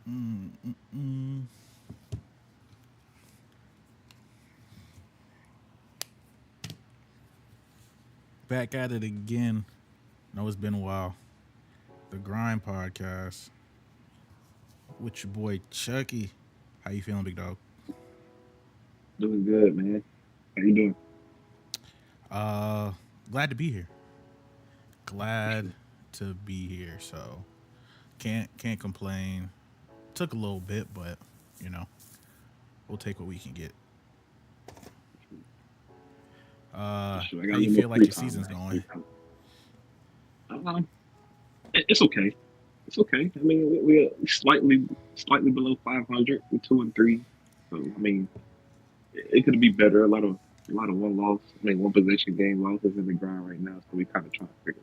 Mm, mm, mm. Back at it again. Know it's been a while. The Grind Podcast with your boy Chucky. How you feeling, big dog? Doing good, man. How you doing? Uh, Glad to be here. For sure. Glad to be here. So can't complain. Took a little bit, but you know we'll take what we can get. For sure. I got How a you little more feel like free your time season's now. going? It's okay. It's okay. I mean, we're slightly below 500. We're 2-3. So I mean, it could be better. A lot of one loss. I mean, one possession game losses in the ground right now. So we kind of trying to figure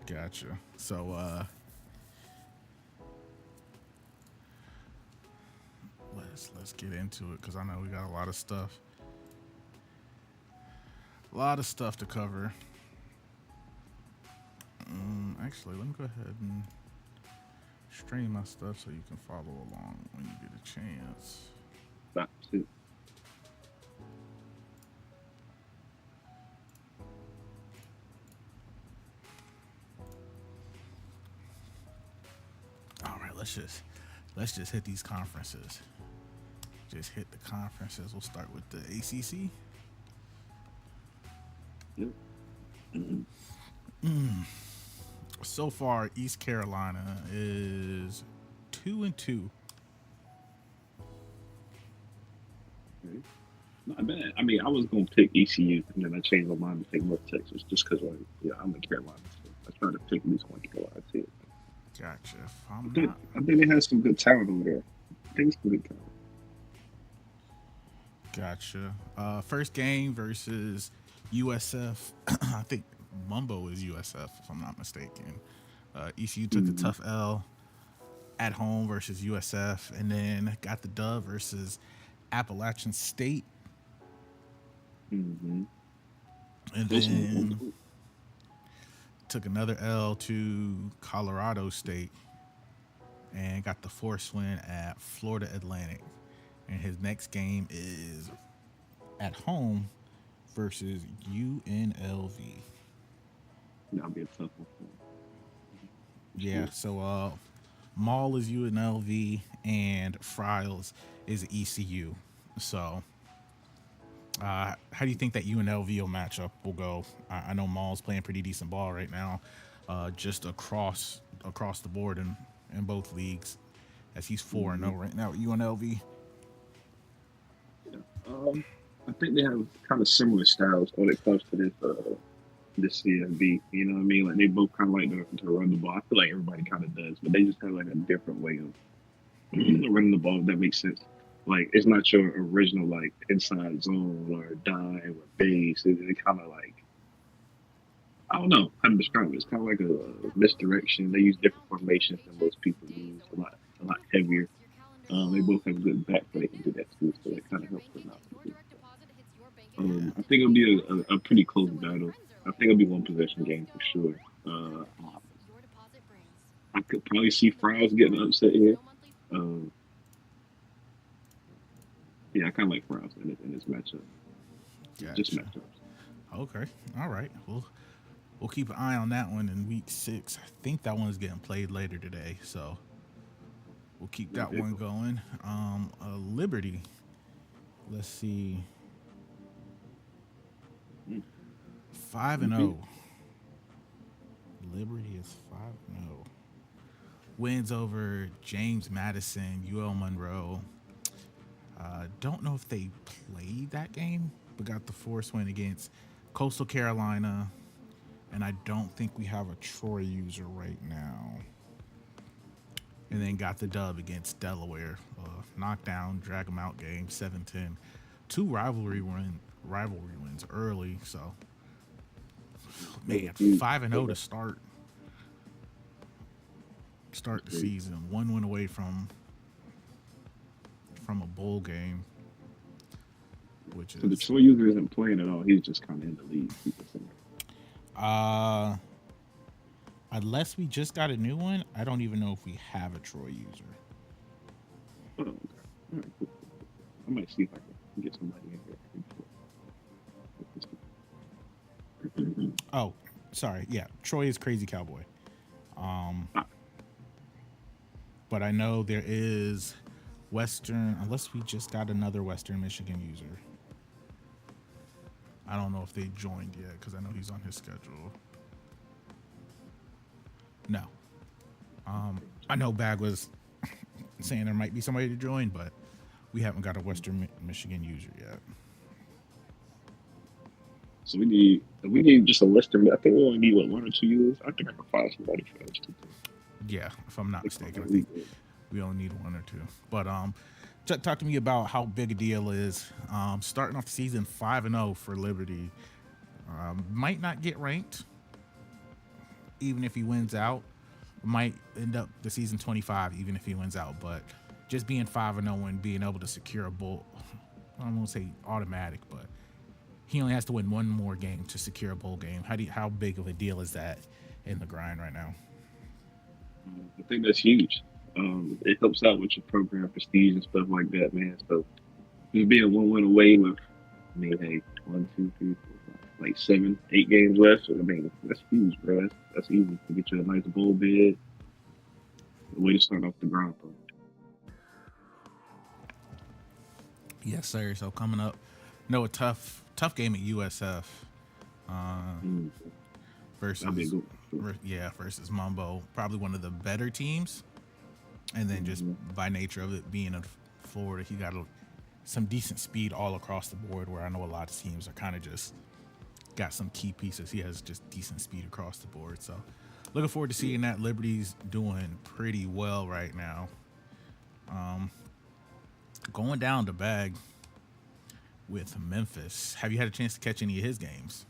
Gotcha. So let's get into it because I know we got a lot of stuff to cover. Actually, let me go ahead and stream my stuff so you can follow along when you get a chance. out. To All right, let's just hit these conferences. Just hit the conferences. We'll start with the ACC. yeah. So far, East Carolina is 2-2. Okay. Not bad. I mean, I was gonna pick ECU, and then I changed my mind to pick North Texas just because, like, yeah, I'm in Carolina, so I try to pick at least one Carolina team. Gotcha. If I I'm think not I think they have some good talent over there. I think it's some good talent. Gotcha. First game versus USF. I think Mumbo is USF, if I'm not mistaken. ECU took a Mm-hmm. tough L at home versus USF, and then got the dub versus Appalachian State, Mm-hmm. and Close one then too. took another L to Colorado State, and got the force win at Florida Atlantic. And his next game is at home versus UNLV. That'll be a tough one for him, for Yeah, sure. so Maul is UNLV and Fryles is ECU. So, how do you think that UNLV matchup will go? I know Maul's playing pretty decent ball right now, just across the board in both leagues, as he's 4-0 Mm-hmm. right now at UNLV. Yeah. I think they have kind of similar styles when it comes to this CFB. You know what I mean? Like they both kind of like to run the ball. I feel like everybody kind of does, but they just have like a different way of running the ball. If that makes sense. Like it's not your original like inside zone or dime or base. It kind of like I don't know how to describe it. It's kind of like a misdirection. They use different formations than most people use. A lot heavier. They both have good back, but they can do that too. So that kind of helps them out. Yeah, I think it'll be a pretty close battle. I think it'll be one possession game for sure. I could probably see Fries getting upset here. Um, yeah, I kind of like Fries in this matchup. Just gotcha. matchups. Okay, all right. We'll keep an eye on that one in week 6. I think that one is getting played later today, so we'll keep Yeah, that one vehicle. going. Liberty. Let's see. Mm, 5-0. undefeated. Liberty is 5-0. Wins over James Madison, UL Monroe. Don't know if they played that game, but got the force win against Coastal Carolina. And I don't think we have a Troy user right now. And then got the dub against Delaware. Knockdown, drag them out game, 7-10. Two rivalry wins early. So, Those are man, huge. 5-0 Those to are start the great. season. One win away from a bowl game, which So the is Troy user isn't playing at all. He's just kind of in the league. People saying. uh Unless we just got a new one, I don't even know if we have a Troy user. Oh, okay. All right, cool. I might see if I can get somebody in here. Oh, sorry. Yeah, Troy is Crazy Cowboy. Um, Ah, but I know there is Western, unless we just got another Western Michigan user. I don't know if they joined yet because I know he's on his schedule. No. I know Bag was saying there might be somebody to join, but we haven't got a Western Michigan user yet. so we need just a list of. I think we only need what, 1 or 2 years. I think I can find somebody for us to do. Yeah, if I'm not mistaken, I We think good. we only need one or two. But talk to me about how big a deal is starting off the season 5-0 for Liberty. Might not get ranked, even if he wins out. Might end up the season 25, even if he wins out. But just being 5-0 and being able to secure a bowl, I won't say automatic, but he only has to win one more game to secure a bowl game. How big of a deal is that in the grind right now? I think that's huge. It helps out with your program prestige and stuff like that, man. So just being 1 win away with, I mean, hey, 1, 2, 3, 4, 5, like 7, 8 games left. I mean, that's huge, bro. That's easy to get you a nice bowl bid. A way to start off the ground. Yes, sir. So coming up, no, a tough game at USF Mm, that'd be a versus good one. yeah, versus Mumbo, probably one of the better teams. And then just Mm-hmm. by nature of it being in Florida, he got some decent speed all across the board. Where I know a lot of teams are kind of just got some key pieces. He has just decent speed across the board. So looking forward to Yeah. seeing that. Liberty's doing pretty well right now. Going down the bag with Memphis. Have you had a chance to catch any of his games?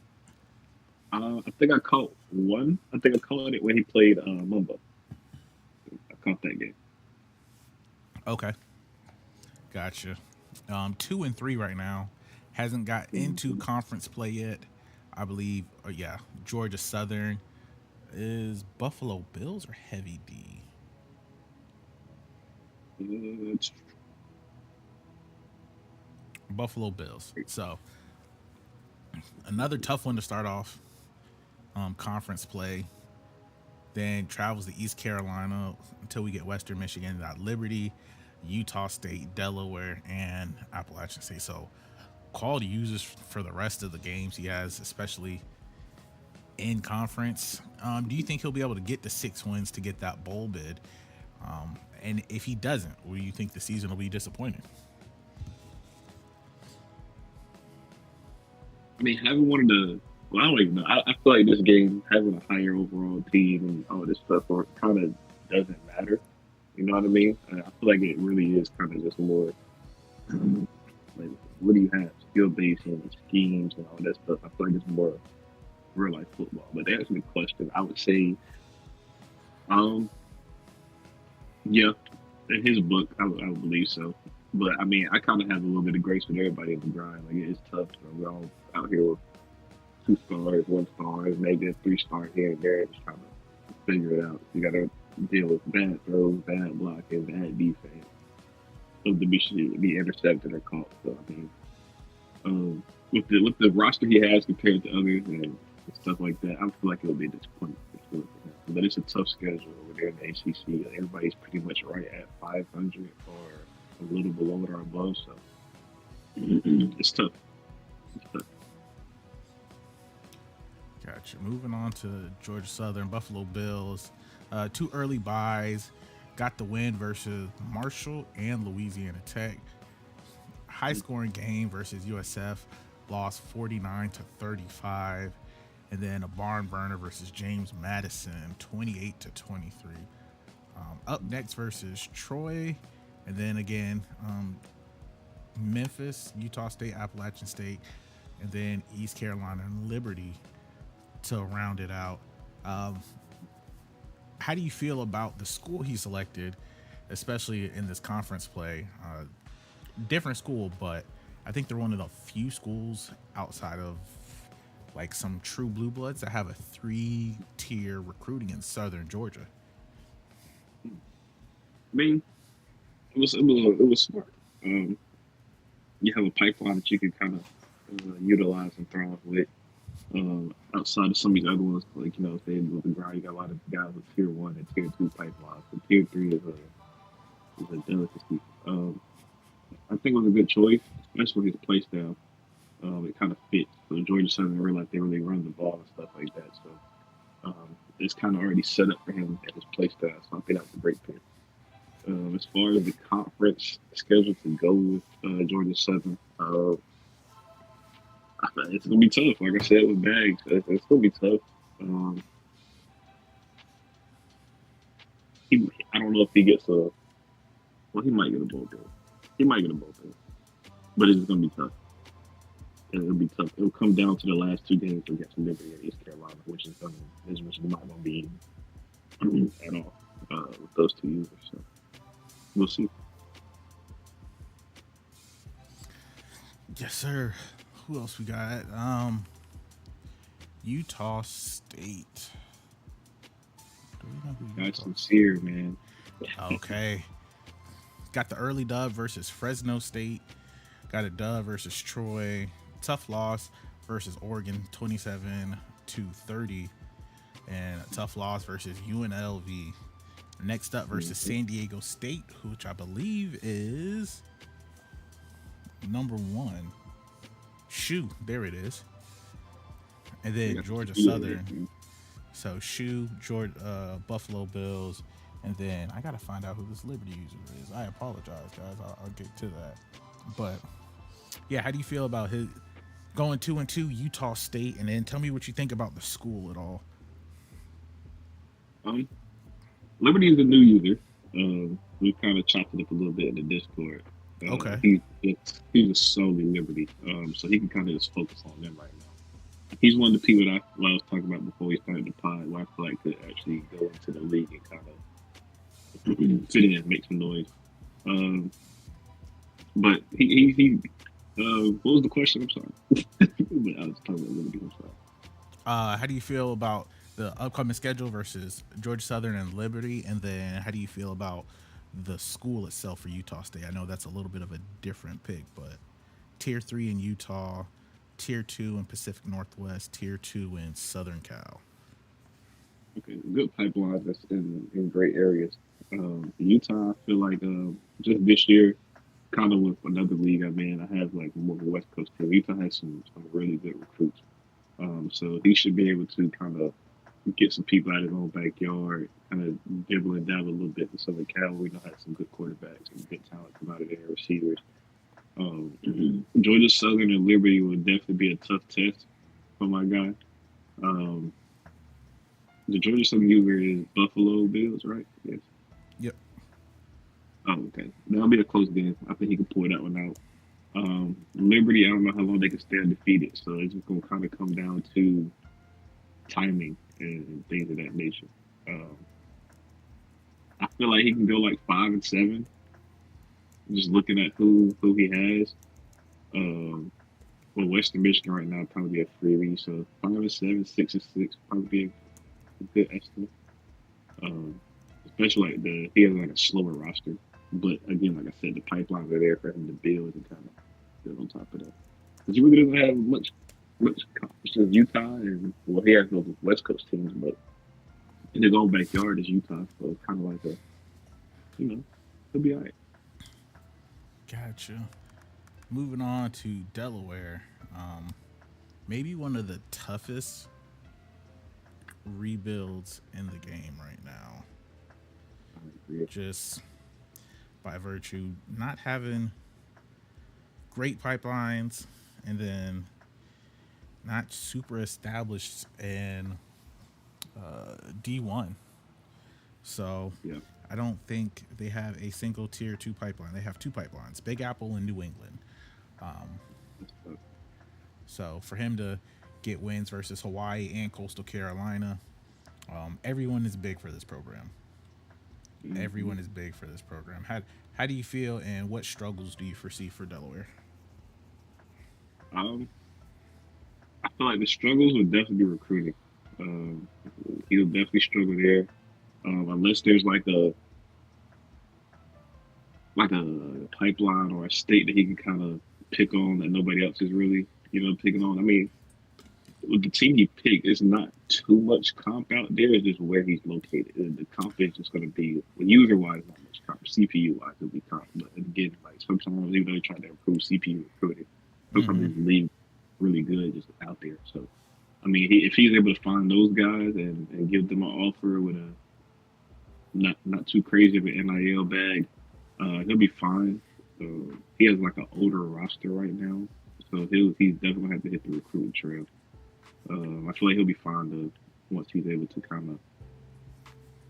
I think I caught one. I think I caught it when he played Mumbo. I caught that game. Okay, gotcha. 2-3 right now. Hasn't got into Mm-hmm. conference play yet. I believe. Yeah, Georgia Southern is Buffalo Bills or Heavy D. It's Buffalo Bills. So another tough one to start off. Conference play. Then travels to East Carolina until we get Western Michigan. Got Liberty, Utah State, Delaware, and Appalachian State. So quality users for the rest of the games he has, especially in conference. Do you think he'll be able to get the 6 wins to get that bowl bid? And if he doesn't, will you think the season will be disappointing? I mean, having one of the, well, I don't even know. I feel like this game, having a higher overall team and all this stuff, or kind of doesn't matter. You know what I mean? I feel like it really is kind of just more like, what do you have? Skill based and schemes and all that stuff. I feel like it's more real life football. But to answer the question, I would say, um, yeah, in his book, I would believe so. But I mean, I kind of have a little bit of grace with everybody in the grind. Like it's tough. We're all out here with 2 stars, 1 stars, maybe a 3 star here and there, just trying to figure it out. You got to deal with bad throws, bad blocking, bad defense, something be intercepted or caught. So I mean, with the roster he has compared to others and stuff like that, I feel like it'll be a disappointment for sure. But it's a tough schedule over there in the ACC. Everybody's pretty much right at 500 or a little below it or above. So it's tough. It's tough. Gotcha. Moving on to Georgia Southern, Buffalo Bills. Two early buys. Got the win versus Marshall and Louisiana Tech. High scoring game versus USF. Lost 49-35. And then a barn burner versus James Madison, 28-23. Up next versus Troy. And then again, Memphis, Utah State, Appalachian State, and then East Carolina and Liberty to round it out. Um, how do you feel about the school he selected, especially in this conference play? Different school, but I think they're one of the few schools outside of like some true blue bloods that have a 3-tier recruiting in Southern Georgia. I mean, it was smart. Um, you have a pipeline that you can kind of utilize and thrive with. Outside of some of these other ones, like if they with the ground, you got a lot of guys with tier one and tier two pipelines. But tier three is a delicacy. I think it was a good choice, especially his play style. It kind of fits. So Georgia Southern realized they really run the ball and stuff like that. So it's kind of already set up for him at his play style. So I think that's a great pick. As far as the conference schedule to go with Georgia Southern, it's gonna be tough. Like I said with Bags, it's gonna be tough. Um, I don't know if he gets a. Well, he might get a bowl game. He might get a bowl game, but it's gonna be tough. It'll be tough. It'll come down to the last two games against Liberty and East Carolina, which is not gonna be at all with those two users. So we'll see. Yes, sir. Who else we got? Utah State. Do we know who That's Utah? sincere, man. Okay. Got the early dub versus Fresno State. Got a dub versus Troy. Tough loss versus Oregon, 27-30, and a tough loss versus UNLV. Next up versus San Diego State, which I believe is number one. Shoe, there it is. And then Georgia Southern. So Shoe, Georgia, Buffalo Bills, and then I gotta find out who this Liberty user is. I apologize, guys. I'll get to that. But yeah, how do you feel about his going 2-2 Utah State, and then tell me what you think about the school at all? Um, Liberty is a new user. We kind of chopped it up a little bit in the Discord. Okay. He's just solely Liberty, so he can kind of just focus on them right now. He's one of the people that I was talking about before we started the pod, where I feel like could actually go into the league and kind of fit in and make some noise. But he what was the question? I'm sorry. But I was talking about Liberty. I'm sorry. How do you feel about the upcoming schedule versus Georgia Southern and Liberty, and then how do you feel about the school itself for Utah State? I know that's a little bit of a different pick, but Tier 3 in Utah, Tier 2 in Pacific Northwest, Tier 2 in Southern Cal. Okay, good pipelines that's in great areas. Utah, I feel like just this year, kind of with another league I'm in, I have like more of a West Coast team. Utah has some really good recruits. So he should be able to kind of get some people out of his own backyard, kind of dribble and dabble a little bit in Southern Cal. We know had some good quarterbacks and good talent come out of there, receivers. Georgia Southern and Liberty would definitely be a tough test for my guy. The Georgia Southern user is Buffalo Bills, right? Yes. Yep. Oh, okay. That'll be a close game. I think he can pull that one out. Liberty, I don't know how long they can stay undefeated, so it's just gonna kind of come down to timing and things of that nature. I feel like he can go like 5-7, just looking at who he has. Well, Western Michigan right now probably be a freebie, so 5-7, 6-6 probably be a good estimate. Especially like he has like a slower roster, but again, like I said, the pipelines are there for him to build and kind of build on top of that. Because he really doesn't have much competition in Utah, and well, he has those West Coast teams, but in his own backyard is Utah, so it's kind of like he'll be all right. Gotcha. Moving on to Delaware. Maybe one of the toughest rebuilds in the game right now. Just by virtue not having great pipelines, and then not super established in D1. So Yeah. I don't think they have a single tier 2 pipeline. They have two pipelines, Big Apple and New England. So for him to get wins versus Hawaii and Coastal Carolina, everyone is big for this program. Mm-hmm. Everyone is big for this program. How do you feel, and what struggles do you foresee for Delaware? I feel like the struggles would definitely be recruiting. Um, he'll definitely struggle there, unless there's like a pipeline or a state that he can kind of pick on that nobody else is really, picking on. I mean, with the team he picked, it's not too much comp out there. It's just where he's located. And the comp is just going to be, well, user wise, not much comp. CPU wise, it'll be comp. But again, like sometimes even though they try to improve CPU recruiting, sometimes Mm-hmm. they leave really good just out there. So I mean, if he's able to find those guys and give them an offer with a not too crazy of an NIL bag, he'll be fine. He has like an older roster right now, so he's definitely have to hit the recruiting trail. I feel like he'll be fine once he's able to kind of.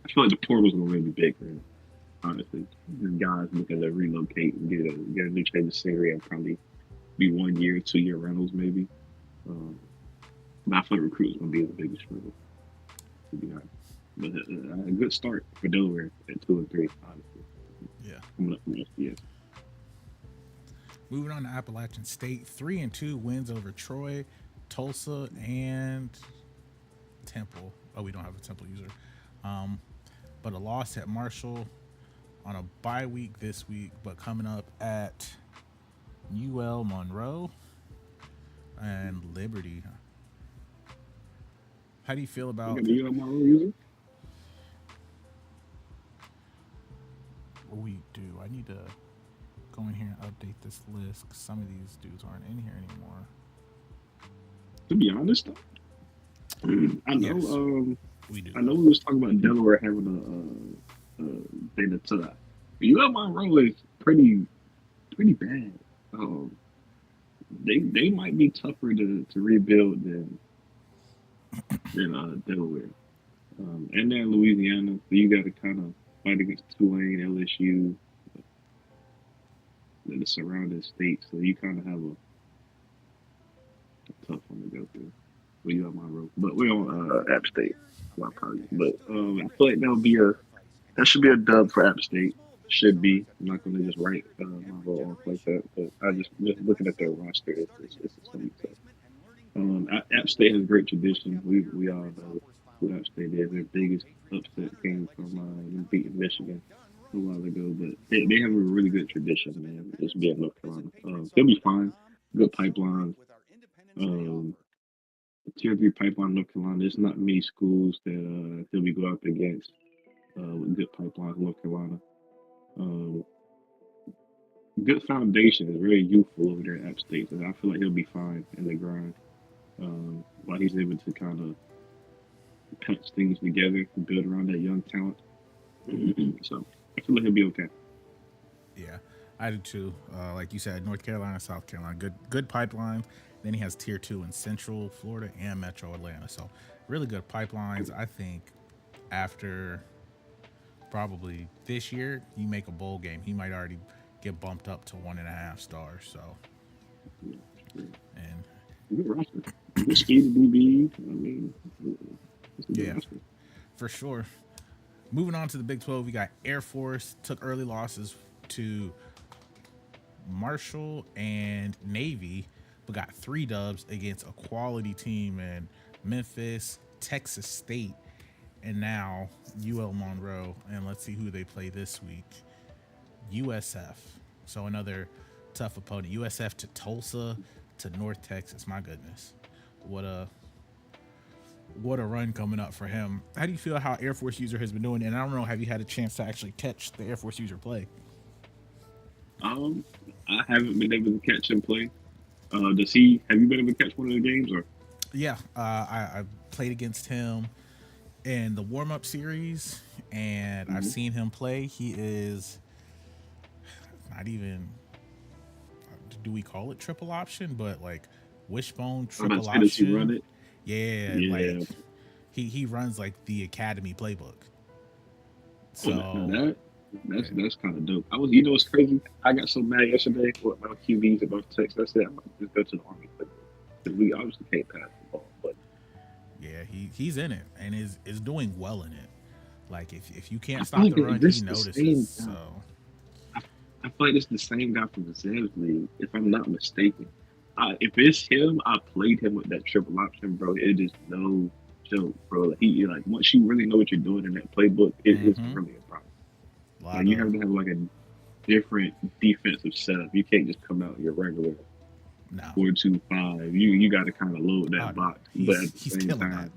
I feel like the portal's gonna really be big for him. Honestly, the guys looking to relocate and get a new change of scenery and probably be 1 year, 2 year rentals maybe. Um, but I feel like recruiting's gonna be the biggest struggle, to be honest. But a good start for Delaware at 2-3, honestly. Yeah. Coming up from year. Moving on to Appalachian State, 3-2 wins over Troy, Tulsa, and Temple. Oh, we don't have a Temple user. Um, but a loss at Marshall on a bye week this week, but coming up at UL Monroe and Liberty. How do you feel You about got the my own user? what we do? I need to go in here and update this list because some of these dudes aren't in here anymore. To be honest, I know. Yes, we do. I know we was talking about Delaware having a data to that. UL Monroe is pretty bad. Um, they might be tougher to rebuild than Delaware. And they're in Louisiana, so you got to kind of fight against Tulane, LSU, and the surrounding states. So you kind of have a tough one to go through. Well, you have my road, but we're on App State. My apologies, but I feel like that should be a dub for App State. Should be. I'm not going to just write my vote off like that, but I just looking at their roster, it's going to be tough. App State has great tradition. We all know who App State is. Their biggest upset came from them beating Michigan a while ago, but they have a really good tradition, man. Just being North Carolina, they'll be fine. Good pipeline. Um, Tier 3 pipeline, North Carolina. There's not many schools that we go up against with good pipelines, North Carolina. Um, Good foundation is very youthful over there at App State. So I feel like he'll be fine in the grind. While he's able to kind of patch things together and build around that young talent. So I feel like he'll be okay. Yeah, I do too. Like you said, North Carolina, South Carolina, good pipeline. Then he has tier two in Central Florida and Metro Atlanta. So really good pipelines. I think after probably this year, you make a bowl game, he might already get bumped up to 1.5 stars. So Yeah, yeah. and Good roster. Good speed of DB. I mean, it's a good yeah, roster. for sure. Moving on to the Big 12, we got Air Force took early losses to Marshall and Navy, but got 3 dubs against a quality team in Memphis, Texas State, and now UL Monroe. And let's see who they play this week. USF. So another tough opponent. USF to Tulsa to North Texas. My goodness. What a run coming up for him. How do you feel how Air Force user has been doing? And I don't know, have you had a chance to actually catch the Air Force user play? Um, I haven't been able to catch him play. Does he? Have you been able to catch one of the games or? Yeah, I played against him in the warm up series, and I've Mhm. seen him play. He is not even, do we call it triple option? But like wishbone I'm about to triple say, does he run option. it? Yeah, like Yeah. he runs like the academy playbook. Oh, now So that yeah, that's kind of dope. what's crazy? I got so mad yesterday with my QBs and my text. I said, I'm about to just go to the Army playbook because we obviously can't pass the ball. But yeah, he's in it and is doing well in it. Like if you I can't feel stop like the run, he this the notices. same guy. So I, I feel like it's the same guy from the Zevs League, if I'm not mistaken. If it's him, I played him with that triple option, bro. It is no joke, bro. Like, like once you really know what you're doing in that playbook, it's Mm-hmm. really a problem. A Like lot you of have to have like a different defensive setup. You can't just come out your regular no. 4-2-5. You got to kind of load Oh that no. box, but at the He's same killing that. time,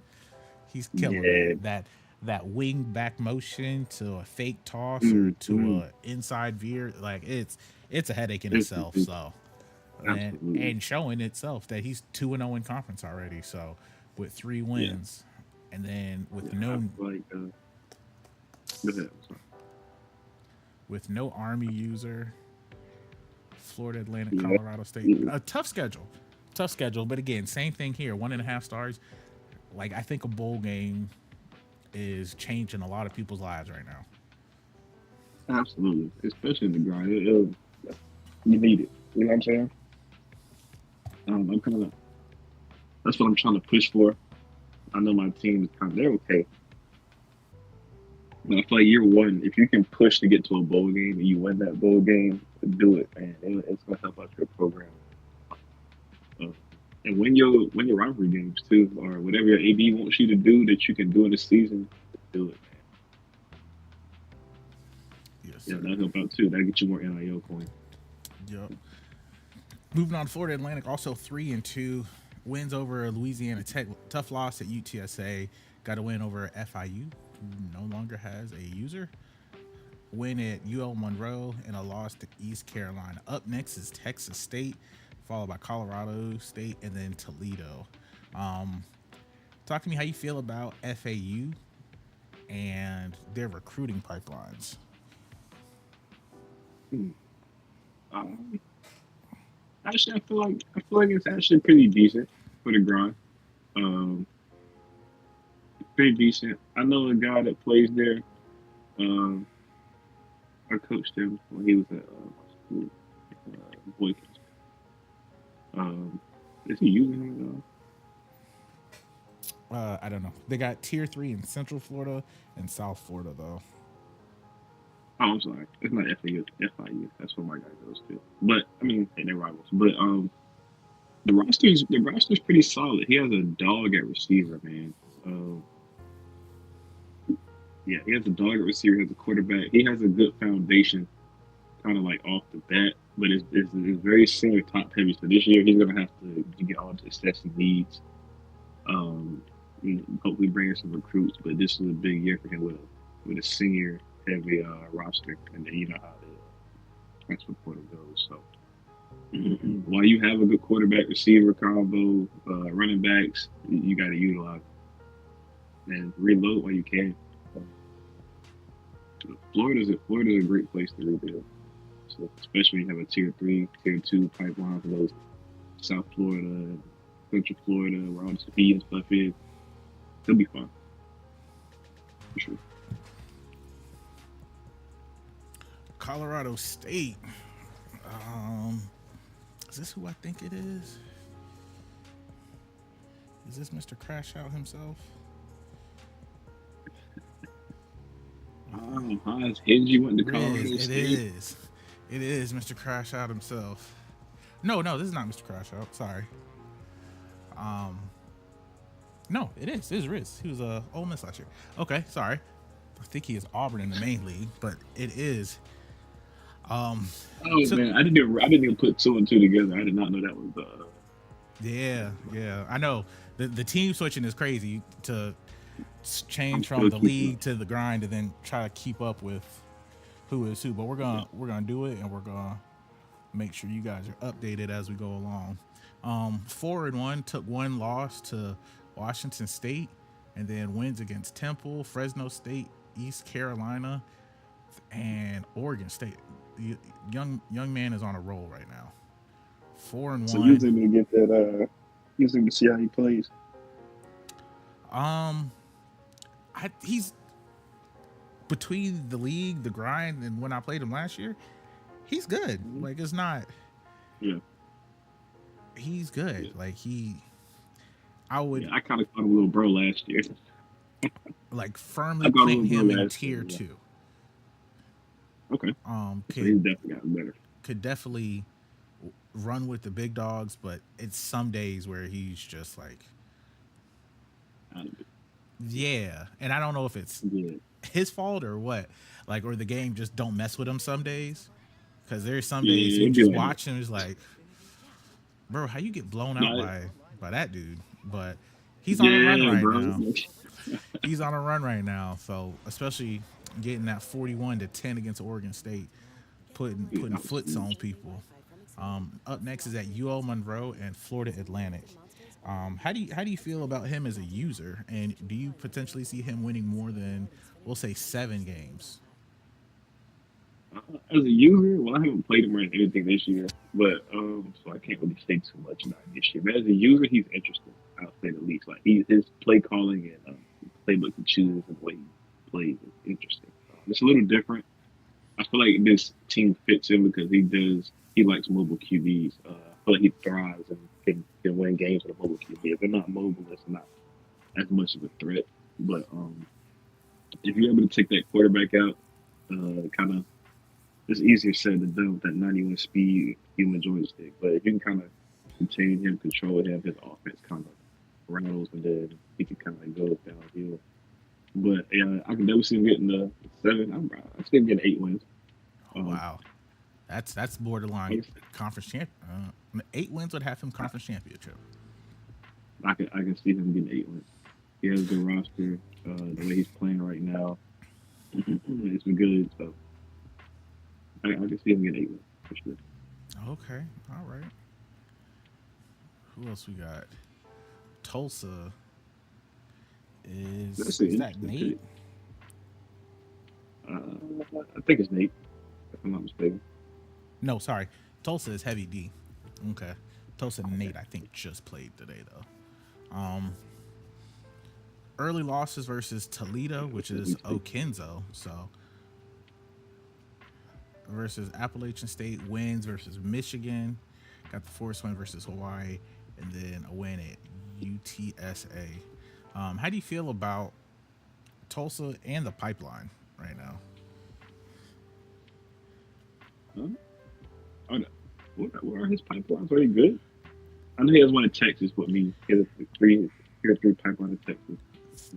He's killing yeah. that wing back motion to a fake toss or to Mm-hmm. a inside veer. Like it's a headache in itself. It's So absolutely, and showing itself that he's 2-0 in conference already. So with 3 yeah, wins, and then yeah. I feel like, go ahead. I'm sorry. with no Army user, Florida Atlantic, Yeah, Colorado State, yeah, a tough schedule. But again, same thing here. 1.5 stars. Like I think a bowl game is changing a lot of people's lives right now. absolutely. Especially in the grind, you need it. You know what I'm saying? I'm kind of that's what I'm trying to push for. I know my team is kind of they're okay, but I feel like year one, if you can push to get to a bowl game and you win that bowl game, do it, man. It's gonna help out your program. Uh, and win your rivalry games too, or whatever your AD wants you to do that you can do in the season, do it, man. Yes, Yeah, sir. that'll help out too. That'll get you more NIL coins. Yep. Moving on, Florida Atlantic also 3-2 wins over Louisiana Tech. Tough loss at UTSA. Got a win over FIU, who no longer has a user. Win at UL Monroe and a loss to East Carolina. Up next is Texas State, followed by Colorado State and then Toledo. Um, Talk to me how you feel about FAU and their recruiting pipelines. Hmm. Um, Actually, I feel like it's actually pretty decent for the grind. Um, Pretty decent. I know a guy that plays there. Um, I coached him when he was at my school, Boykins. Um, is he using him at all? I don't know. They got tier 3 in Central Florida and South Florida though. Oh, I'm sorry. It's not FAU. It's FIU. That's where my guy goes to. But I mean, hey, they're rivals. But the roster's pretty solid. He has a dog at receiver, man. Um, yeah, he has a dog at receiver. He has a quarterback. He has a good foundation, kind of like off the bat. But it's very senior top heavy. So this year he's gonna have to get all the success he needs. Um, hopefully bring in some recruits. But this is a big year for him with a senior heavy roster, and then you know how the transfer portal goes. So while you have a good quarterback receiver combo, running backs, you got to utilize and reload while you can. Florida's a great place to rebuild. So especially when you have a tier 3, tier 2 pipeline for those South Florida, Central Florida, where all the speed and stuff is. It'll be fun for sure. Colorado State. Um, is this who I think it is? Is this Mr. Crash Out himself? Oh, Hans Hedgie went to Riz, Colorado it State. is. It is Mr. Crash Out himself. No, no, this is not Mr. Crash Out. Sorry. Um, no, it is. It is Riz. He was a Ole Miss last year. Okay, sorry. I think he is Auburn in the main league, but it is. Um, Oh took man, I didn't even put two and two together. I did not know that was yeah, yeah. I know the team switching is crazy to I'm change from still the keeping up. league to the grind and then try to keep up with who is who. But Yeah. we're gonna do it, and we're gonna make sure you guys are updated as we go along. 4-1 took one loss to Washington State, and then wins against Temple, Fresno State, East Carolina, and Oregon State. The young man is on a roll right now. Four and So you was one. able to get that. You was able to see how he plays. Um, he's between the league, the grind, and when I played him last year, he's good. Hmm. Like it's not. Yeah, He's good. yeah, Like I would yeah. I kind of caught a little bro last year. like I firmly caught a put little bro him in last year. tier Yeah. two. Okay. So Could he's definitely gotten better. could definitely run with the big dogs, but it's some days where he's just like, Out of it. yeah. And I don't know if it's Yeah, his fault or what, like, or the game just don't mess with him some days. Because there's some days yeah, you it'd be just like that. watch him, it's like, bro, how you get blown out Like, by that dude? But he's on a run yeah, right bro. now. He's on a run right now. So especially getting that 41-10 against Oregon State, Yeah, putting that was foots on huge. people. Up next is at UL Monroe and Florida Atlantic. How do you feel about him as a user, and do you potentially see him winning more than, we'll say, 7 games? As a user, well, I haven't played him or anything this year, but so I can't really say too much about this year. But as a user, he's interesting. I'll say the least. Like his play calling and playbook he chooses and the way he plays is interesting. It's a little different. I feel like this team fits him because he likes mobile QBs. I feel like he thrives and can win games with a mobile QB. If they're not mobile, it's not as much of a threat. But if you're able to take that quarterback out, kind of it's easier said than done with that 91 speed human joystick. But if you can kind of contain him, control him, his offense kind of rattles and then he can kind of go downhill. But yeah, I can definitely see him getting the 7. I see him getting 8 wins. Oh Um, wow, that's borderline conference champ. 8 wins would have him conference championship. I can see him getting 8 wins. He has a good roster. The way he's playing right now, it's been good. So I can see him getting 8 wins for sure. Okay, all right. Who else we got? Tulsa That's an is that interesting Nate? pick. I think it's Nate, if I'm not mistaken. No, sorry. Tulsa is heavy D. Okay. Tulsa and Okay. Nate, I think, just played today though. Um, Early losses versus Toledo, Yeah, which that's at is least 8. Okenzo. So versus Appalachian State, wins versus Michigan. Got the force win versus Hawaii, and then a win at UTSA. How do you feel about Tulsa and the pipeline right now? Huh? Are the, what are his pipelines? Are they good? I know he has one in Texas with me. He has a tier 3 pipeline in Texas.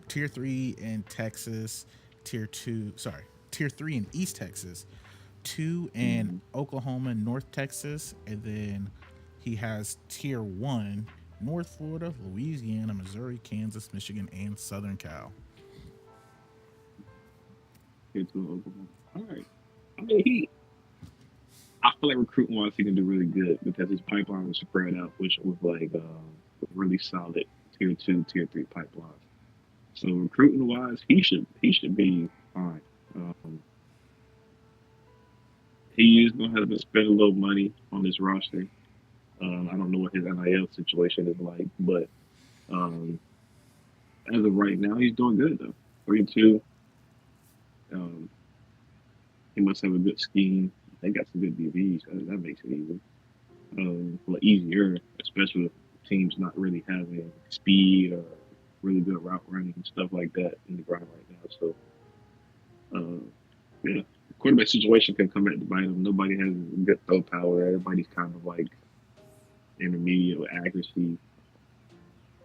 Tier 3 in Texas, tier 2, sorry, tier 3 in East Texas, 2 in Mm-hmm. Oklahoma, North Texas, and then he has tier 1 North Florida, Louisiana, Missouri, Kansas, Michigan, and Southern Cal. Tier 2 in Oklahoma. All right. I mean, I feel like recruiting wise, he can do really good because his pipeline was spread out, which was like really solid tier 2, tier 3 pipelines. So recruiting wise, he should be fine. Um, he is gonna have to spend a little money on this roster. I don't know what his NIL situation is like, but um, as of right now, he's doing good though. 3-2. Um, he must have a good scheme. They got some good DBs. That makes it easy. Well, easier, especially with teams not really having speed or really good route running and stuff like that in the ground right now. So, uh, yeah, the quarterback situation can come back to bite them. Nobody has good throw power. Everybody's kind of like intermediate with accuracy.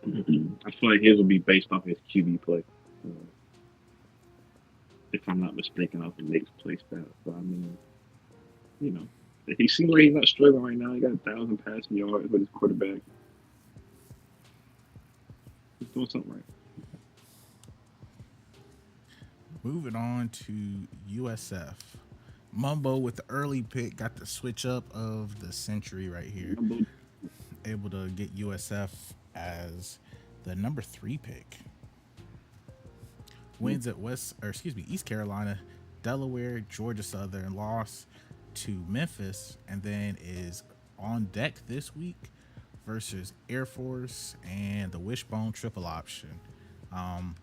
I feel like his will be based off his QB play, uh, if I'm not mistaken, off the Knicks play style. So, I mean, you know, he seems like he's not struggling right now. He got 1,000 passing yards with his quarterback. He's doing something right. Moving on to USF. Mumbo with the early pick got the switch up of the century right here. Able to get USF as the number 3 pick. Wins at East Carolina, Delaware, Georgia Southern, loss to Memphis, and then is on deck this week versus Air Force and the Wishbone triple option. Um,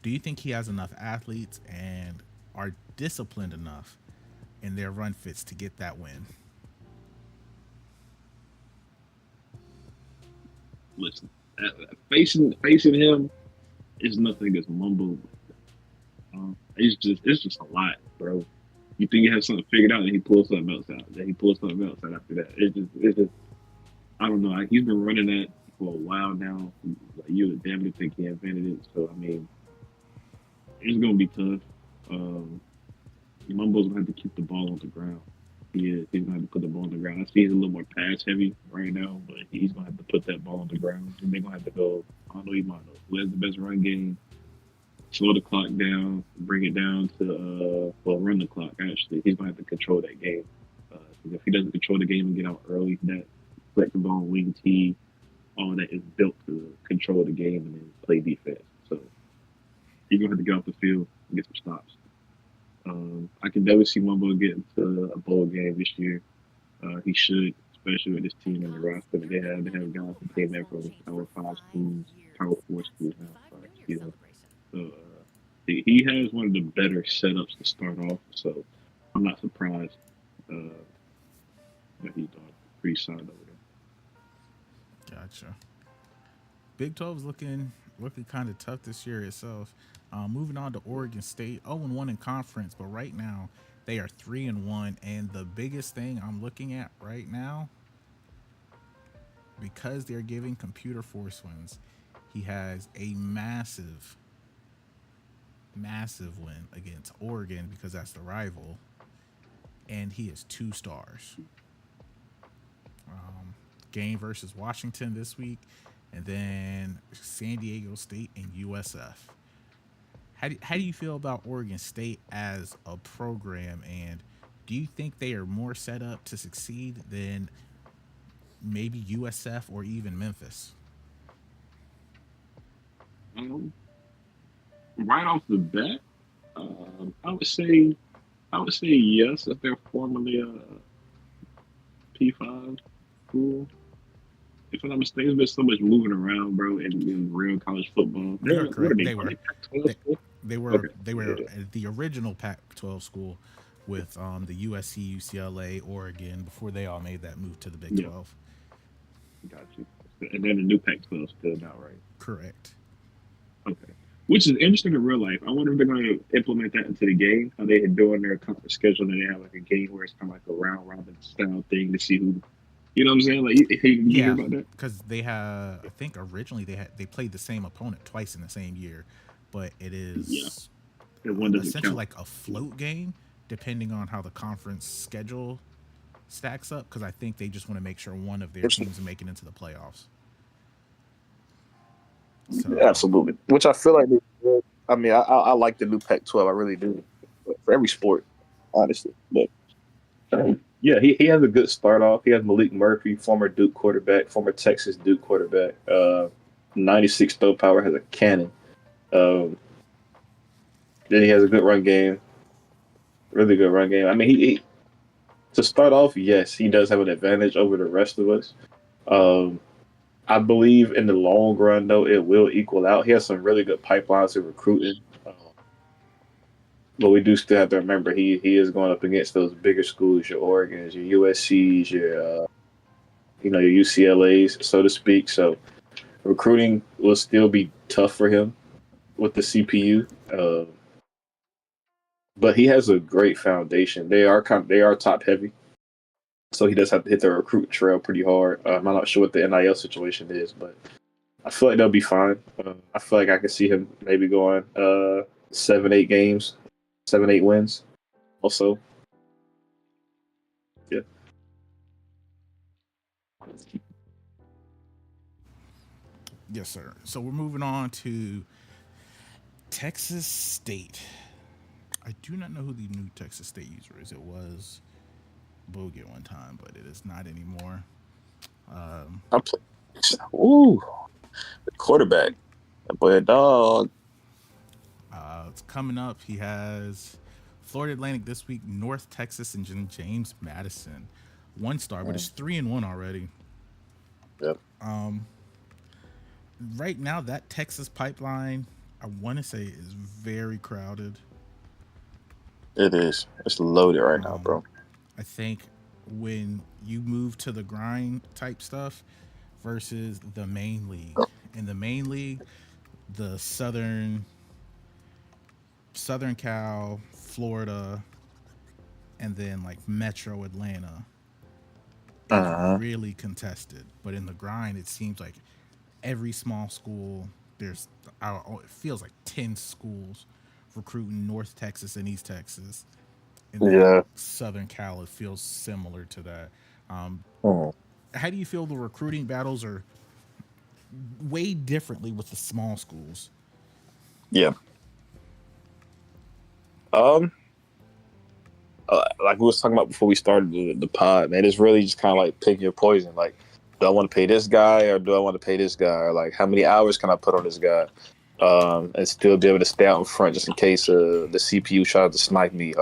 do you think he has enough athletes and are disciplined enough in their run fits to get that win? Listen, facing him is nothing against Mumbo. It's just a lot, bro. You think you have something figured out, and he pulls something else out. Then he pulls something else out after that. It's just I don't know. He's been running that for a while now. Like, you would definitely think he invented it. So I mean, it's gonna be tough. Um, Mumbo's gonna have to keep the ball on the ground. He's gonna have to put the ball on the ground. I see he's a little more pass heavy right now, but he's gonna have to put that ball on the ground. And they're gonna have to go mano y mano. Who has the best run game? Slow the clock down, bring it down to well, run the clock. Actually, he's gonna have to control that game. 'Cause if he doesn't control the game and get out early, that flexible wing T, all that is built to control the game and then play defense. So you're gonna have to get off the field and get some stops. I can definitely see Mumbo get into a bowl game this year. He should, especially with this team and the roster that they have. They have guys who came in from Power 5 schools, Power 4 schools now. Sorry, excuse me. So he has one of the better setups to start off. So I'm not surprised uh, that he's pretty solid over Gotcha. Big 12 is looking kind of tough this year itself. Moving on to Oregon State, 0-1 in conference, but right now they are 3-1. And the biggest thing I'm looking at right now, because they're giving computer force wins, he has a massive win against Oregon because that's the rival, and he is 2 stars. Game versus Washington this week, and then San Diego State and USF. How do you feel about Oregon State as a program, and do you think they are more set up to succeed than maybe USF or even Memphis? there. Right off the bat, I would say yes if they're formerly a P5 school. If I'm not mistaken, there's been so much moving around, bro, in real college football. You're What are correct. they? They Are were they Pac-12 they, school? they were Yeah, the original Pac-12 school with the USC, UCLA, Oregon before they all made that move to the Big yeah, 12. got you. And then the new Pac-12 still now, right? Correct. Okay. Which is interesting in real life. I wonder if they're going to implement that into the game. How they had doing their conference schedule, and they have like a game where it's kind of like a round robin style thing to see who, you know what I'm saying? Like, you hear Yeah, about that? because they have. I think originally they played the same opponent twice in the same year, but it Yeah, is and one doesn't essentially count. like a float game, depending on how the conference schedule stacks up. Because I think they just want to make sure one of their teams is making into the playoffs. So Absolutely. Which I feel like, I mean, I like the new Pac-12. I really do. For every sport, honestly. But yeah, he has a good start off. He has Malik Murphy, former Duke quarterback, former Texas Duke quarterback. 96 throw power, has a cannon. Um, then he has a good run game, really good run game. I mean, he to start off, yes, he does have an advantage over the rest of us. Um, I believe in the long run, though, it will equal out. He has some really good pipelines in recruiting. But we do still have to remember he is going up against those bigger schools, your Oregons, your USC's, your UCLA's, so to speak. So recruiting will still be tough for him with the CPU. But he has a great foundation. They are top heavy, so he does have to hit the recruit trail pretty hard. I'm not sure what the NIL situation is, but I feel like they'll be fine. I feel like I can see him maybe going 7, 8 games, 7, 8 wins. Also, yeah. yes, sir. So we're moving on to Texas State. I do not know who the new Texas State user is. It was Bogut one time, but it is not anymore. I'm playing. Ooh, the quarterback, that boy, a dog. It's coming up. He has Florida Atlantic this week, North Texas, and James Madison. 1 star, but it's Mm, 3-1 already. yep, Right now, that Texas pipeline, I want to say, is very crowded. it is. It's loaded right now, bro. I think when you move to the grind type stuff versus the main league, in the main league, the Southern Cal, Florida, and then like Metro Atlanta is Uh-huh. really contested. But in the grind, it seems like every small school, there's, it feels like 10 schools recruiting North Texas and East Texas. And then Yeah. Southern Cal, it feels similar to that. Um, Mhm. how do you feel the recruiting battles are way differently with the small schools? Yeah. Um, like we was talking about before we started the pod, man, it's really just kind of like picking your poison. Like, do I want to pay this guy or do I want to pay this guy? Or like, how many hours can I put on this guy? And still be able to stay out in front just in case the CPU tries to snipe me.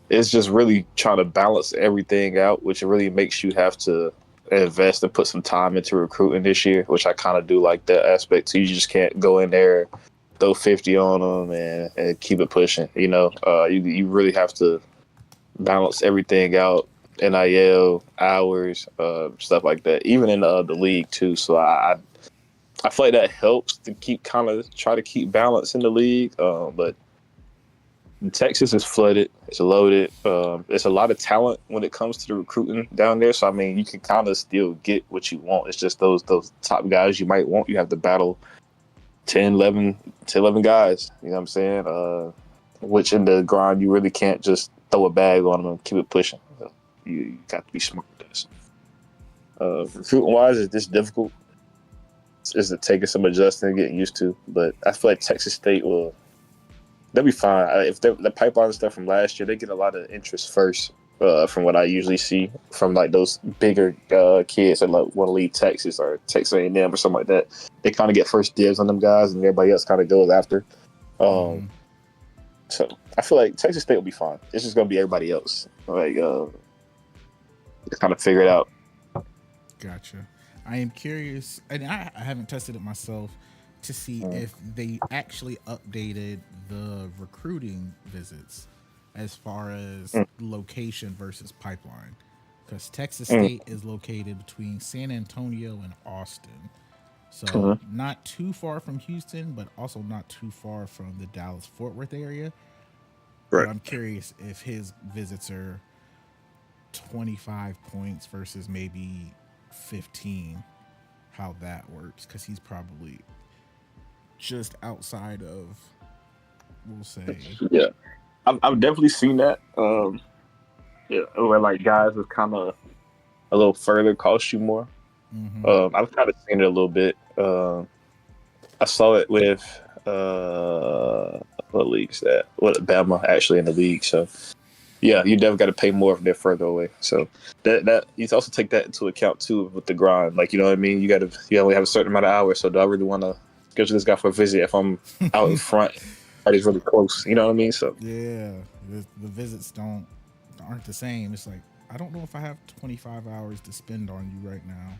It's just really trying to balance everything out, which really makes you have to invest and put some time into recruiting this year, which I kind of do like that aspect. So you just can't go in there, throw 50 on them, and keep it pushing. You really have to balance everything out. NIL hours, stuff like that. Even in the league too. So I feel like that helps to keep kind of try to keep balance in the league. But Texas is flooded. It's loaded. There's a lot of talent when it comes to the recruiting down there. So I mean, you can kind of still get what you want. It's just those top guys you might want. You have to battle 10, 11, 10, 11 guys. You know what I'm saying? Which in the grind, you really can't just throw a bag on them and keep it pushing. You got to be smart with this. Recruiting wise, it's just difficult. It's taking some adjusting and getting used to. But I feel like Texas State will. They'll be fine. If the pipeline stuff from last year, they get a lot of interest first. From what I usually see from like those bigger kids that like want to leave Texas or Texas A&M or something like that, they kind of get first dibs on them guys, and everybody else kind of goes after. Um, Mm-hmm. so I feel like Texas State will be fine. It's just gonna be everybody else. Like kind of figure it out. Gotcha. I am curious, and I haven't tested it myself to see Mm, if they actually updated the recruiting visits as far as mm, location versus pipeline. Because Texas mm, State is located between San Antonio and Austin. So mhm. not too far from Houston, but also not too far from the Dallas Fort Worth area. But Right. I'm curious if his visits are 25 points versus maybe 15, how that works, because he's probably just outside of, we'll say. Yeah, I've definitely seen that. Yeah, where like guys was kind of a little further cost you more. Mm-hmm. I've kind of seen it a little bit. I saw it with what league is that? What Bama actually in the league. So yeah, you definitely got to pay more if they're further away. So that you also take that into account too with the grind. Like you know what I mean. You only have a certain amount of hours. So do I really want to schedule this guy for a visit if I'm out in front? That is really close. You know what I mean. So Yeah, the visits aren't the same. It's like, I don't know if I have 25 hours to spend on you right now.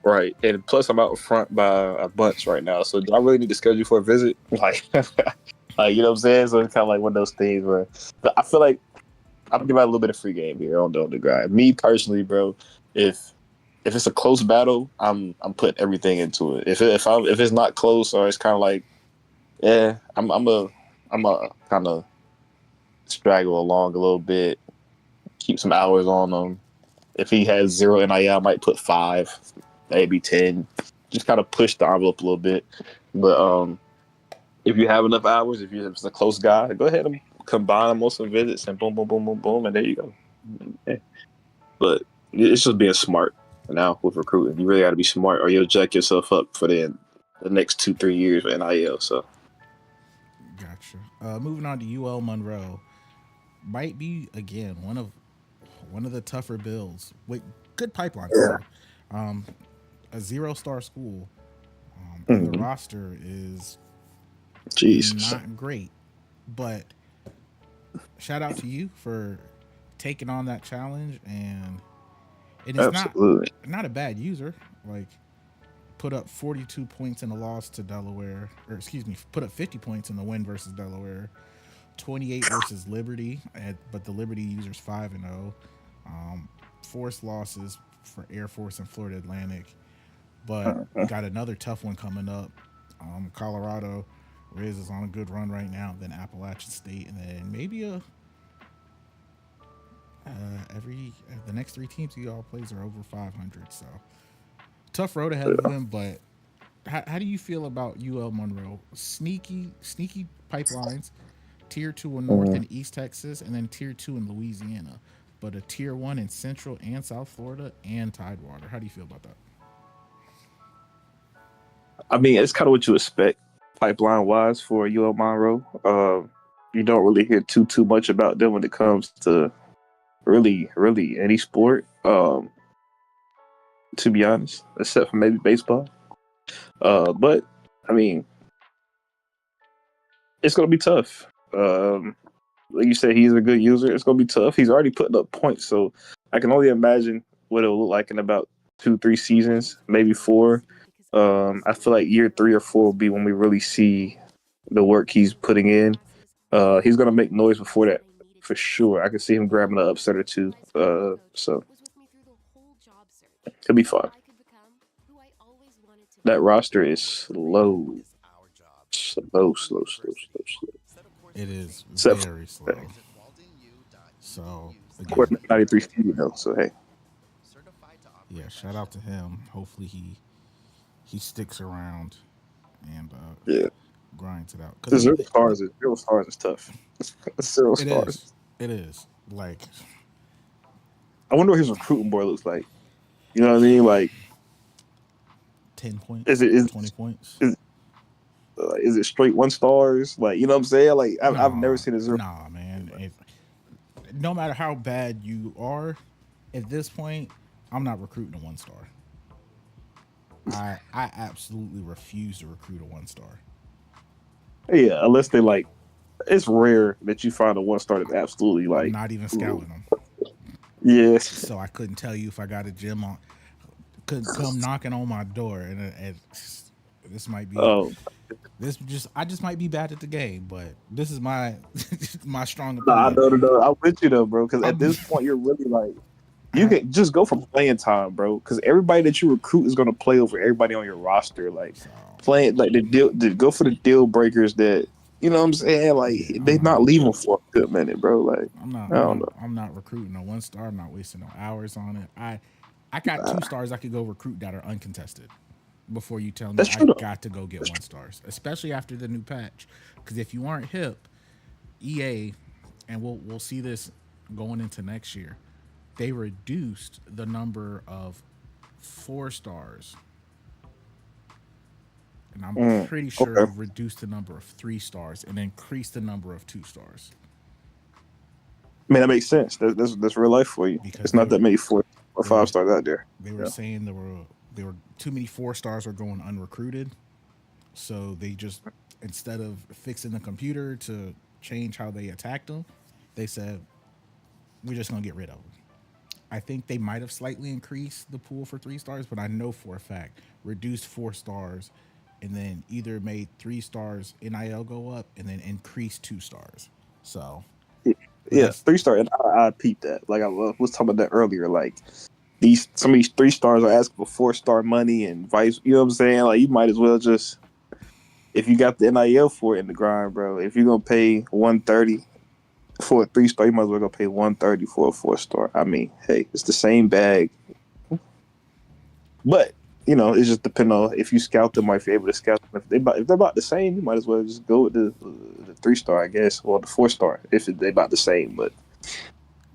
right, and plus I'm out in front by a bunch right now. So do I really need to schedule for a visit? Like, like you know what I'm saying? So it's kind of like one of those things where, but I feel like I'm giving out a little bit of free game here on the grind. Me personally, bro, if if it's a close battle, I'm putting everything into it. If it's not close or it's kind of like, yeah, I'm a kind of straggle along a little bit, keep some hours on them. If he has zero NIL, I might put 5, maybe 10. Just kind of push the envelope a little bit. But if you have enough hours, if you're just a close guy, go ahead and combine them on some visits and boom, boom, boom, boom, boom, and there you go. Yeah. But it's just being smart now with recruiting. You really got to be smart, or you'll jack yourself up for the next 2-3 years with NIL. So Gotcha. Moving on to UL Monroe, might be again one of the tougher bills with good pipeline yeah, still. Um, a 0-star school, and the mm-hmm. roster is Jesus, not great. But shout out to you for taking on that challenge, and it's absolutely. not a bad user. Like, put up 42 points in a loss to Delaware, or excuse me, put up 50 points in the win versus Delaware, 28 versus Liberty, but the Liberty users 5-0. Forced losses for Air Force and Florida Atlantic, but Uh-huh. got another tough one coming up. Colorado, Riz is on a good run right now. Then Appalachian State, and then maybe Every the next three teams he all plays are over 500. So tough road ahead of him. But how do you feel about UL Monroe? Sneaky pipelines. Tier two in North Mhm. and East Texas, and then tier two in Louisiana. But a tier one in Central and South Florida and Tidewater. How do you feel about that? I mean, it's kind of what you expect pipeline wise for UL Monroe. You don't really hear too much about them when it comes to really any sport. To be honest, except for maybe baseball. But I mean, it's gonna be tough. Like you said, he's a good user. It's gonna be tough. He's already putting up points, so I can only imagine what it'll look like in about 2, 3 seasons, maybe four. I feel like year 3 or 4 will be when we really see the work he's putting in. He's gonna make noise before that for sure. I can see him grabbing an upset or two. So it'll be fun. That roster is slow. It is Except very for slow. So of course, again, 93 female. So hey, yeah, shout out to him. Hopefully he sticks around and yeah, grinds it out. Because I zero mean, stars is zero stars is tough. Zero it stars. is. It is like I wonder what his recruiting board looks like. You know what I mean? Like, 10 is points, it is 20 points. is, is it straight 1 stars? Like, you know what I'm saying? Like, I've never Nah, seen a zero. nah, man. If no matter how bad you are, at this point, I'm not recruiting a 1 star. I absolutely refuse to recruit a 1 star. Yeah, unless they like, it's rare that you find a 1 star that's absolutely I'm like, not even ooh, scouting them, yeah. so I couldn't tell you if I got a gym on. Could come knocking on my door, and this might be Oh, this just I just might be bad at the game, but this is my my strong nah, opinion. no. I'm with you though, bro. Because at I'm this point, you're really like, you I can just go for playing time, bro. Because everybody that you recruit is going to play over everybody on your roster. Like so playing, like go for the deal breakers that you know what I'm saying. Like yeah, they not leaving for a good minute, bro. Like I don't know. I'm not recruiting a 1 star. I'm not wasting no hours on it. I got 2 stars I could go recruit that are uncontested before you tell me That's I true though. got to go get 1 stars, especially after the new patch. Because if you aren't hip, EA, and we'll see this going into next year, they reduced the number of 4 stars, and I'm pretty sure Okay. reduced the number of 3 stars and increased the number of 2 stars I mean that makes sense. That's real life for you. because It's not that many 4 or they were 5 stars out there. they were Yeah. saying there were too many 4 stars were going unrecruited, so they just instead of fixing the computer to change how they attacked them, they said we're just gonna get rid of them. I think they might have slightly increased the pool for 3 stars, but I know for a fact reduced 4 stars and then either made 3 stars NIL go up and then increased 2 stars. So, but Yeah, that's 3 star, and I peeped that. Like I was talking about that earlier. Like these, some of these 3 stars are asking for 4 star money and vice. You know what I'm saying? Like you might as well just, if you got the NIL for it in the grind, bro. If you're gonna pay 130 for a 3 star, you might as well go pay 130 for a 4 star. I mean, hey, it's the same bag, but you know, it's just depending on if you scout them or if you're able to scout them. If they're about the same, you might as well just go with the 3 star, I guess, or the 4 star if they're about the same. But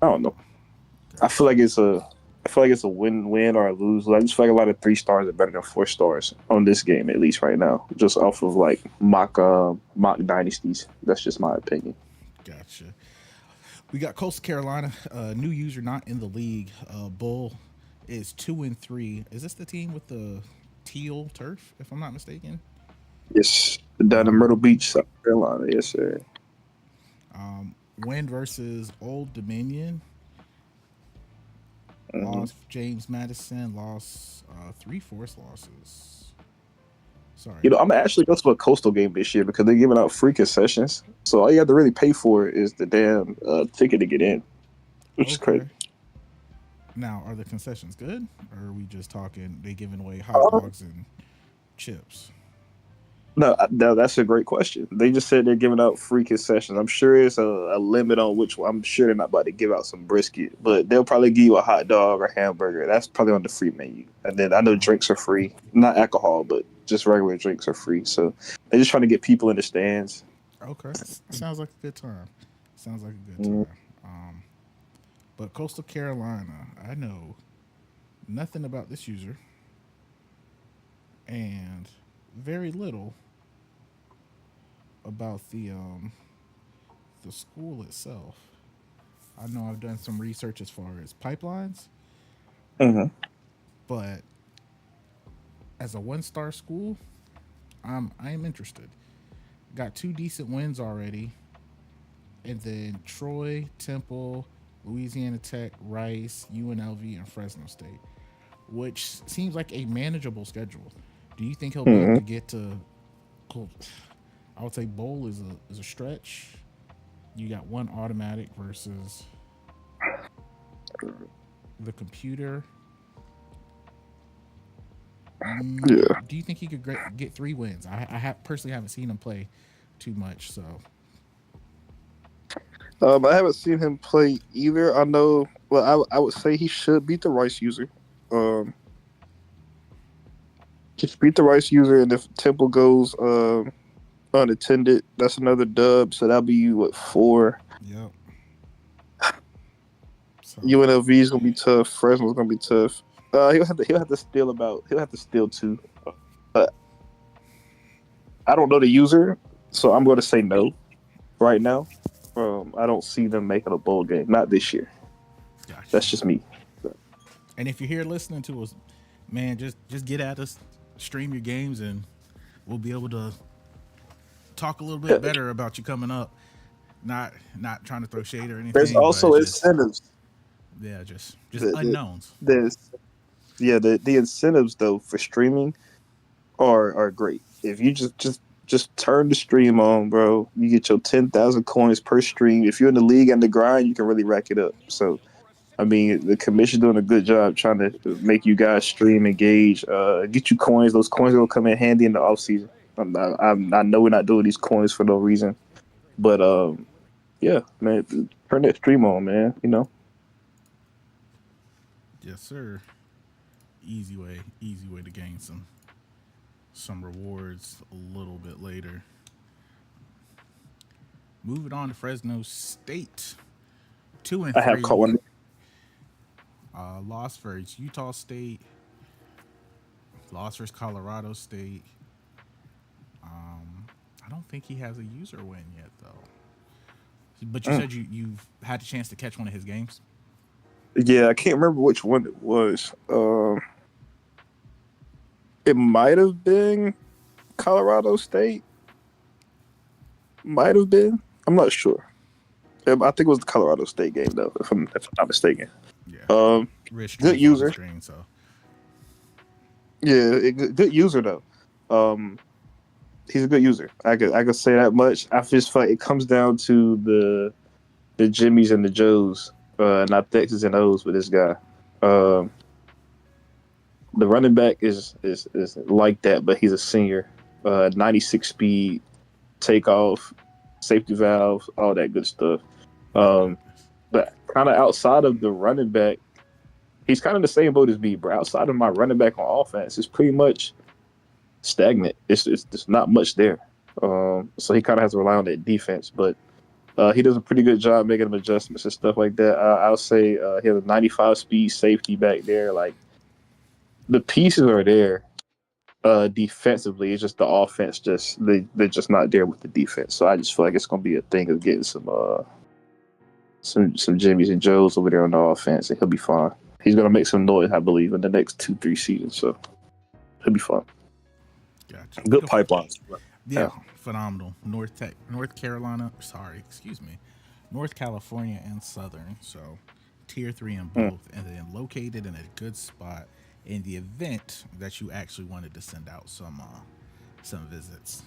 I don't know. I feel like it's a I feel like it's a win-win or a lose. I just feel like a lot of 3 stars are better than 4 stars on this game, at least right now. Just off of like mock dynasties. That's just my opinion. gotcha. We got Coastal Carolina, new user not in the league. Bull is 2-3. Is this the team with the teal turf? If I'm not mistaken. Yes, down in Myrtle Beach, South Carolina. Yes, sir. Win versus Old Dominion. hmm Lost James Madison. Lost three forced losses. Sorry. You know, I'm gonna actually go to a Coastal game this year because they're giving out free concessions. So all you have to really pay for is the damn ticket to get in, which is crazy. Okay. Now, are the concessions good, or are we just talking? They giving away hot dogs and chips? No, no, that's a great question. They just said they're giving out free concessions. I'm sure it's a limit on which one. I'm sure they're not about to give out some brisket, but they'll probably give you a hot dog or hamburger. That's probably on the free menu. And then I know Wow. drinks are free, not alcohol, but just regular drinks are free. So they're just trying to get people in the stands. Okay. Sounds like a good time. Sounds like a good Mm, time. But Coastal Carolina, I know nothing about this user and very little about the school itself. I know I've done some research as far as pipelines, hmm but as a one-star school, I am interested. Got two decent wins already, and then Troy, Temple, Louisiana Tech, Rice, UNLV, and Fresno State, which seems like a manageable schedule. Do you think he'll be able hmm to get to? I would say bowl is a stretch. You got one automatic versus the computer. Yeah. Do you think he could get three wins? Personally haven't seen him play too much, so I haven't seen him play either. I know. Well, I would say he should beat the Rice user. Um, just beat the Rice user, and if Temple goes unattended, that's another dub. So that'll be what, four. yep. So UNLV is gonna be tough. Fresno's gonna be tough. He'll have to steal two. But I don't know the user, so I'm going to say no right now. I don't see them making a bowl game. Not this year. got you. That's just me. And if you're here listening to us, man, just get at us, stream your games, and we'll be able to talk a little bit better about you coming up. Not trying to throw shade or There's anything, but also it's just incentives. yeah, just The, unknowns. there's yeah the incentives though for streaming are great. If you just turn the stream on, bro, you get your 10,000 coins per stream. If you're in the league and the grind, you can really rack it up. So I mean, the commission doing a good job trying to make you guys stream, engage, get you coins. Those coins will come in handy in the off season. I know we're not doing these coins for no reason, but yeah, man, turn that stream on, man. You know, Yes, sir. Easy way to gain some rewards a little bit later. Moving on to Fresno State, two and I have caught three. one. Lost versus Utah State. Lost versus Colorado State. I don't think he has a user win yet though. But you Mm. said you've had a chance to catch one of his games. Yeah, I can't remember which one it was. It might have been Colorado State. Might have been. I'm not sure. I think it was the Colorado State game though, if I'm not mistaken. Yeah, Um, Rich good streams all his user. streams, so Yeah, good user though. Um, he's a good user. I could say that much. I just feel like it comes down to the Jimmys and the Joes, not the X's and O's with this guy. Um, the running back is like that, but he's a senior. 96 speed, takeoff, safety valve, all that good stuff. my Um, goodness. but kind of outside of the running back, he's kind of the same boat as me, bro. Outside of my running back on offense, it's pretty much stagnant. It's not much there. So he kind of has to rely on that defense, but he does a pretty good job making them adjustments and stuff like that. I'll say he has a 95 speed safety back there. Like the pieces are there. Defensively, it's just the offense. They're just not there with the defense. So I just feel like it's gonna be a thing of getting some Jimmys and Joes over there on the offense, and he'll be fine. He's gonna make some noise, I believe, in the next 2-3 seasons. So he'll be fine. Gotcha. Good pipelines. Yeah, phenomenal. North Carolina. Sorry, excuse me. North California and Southern. So tier three in Mm, both, and then located in a good spot in the event that you actually wanted to send out some visits.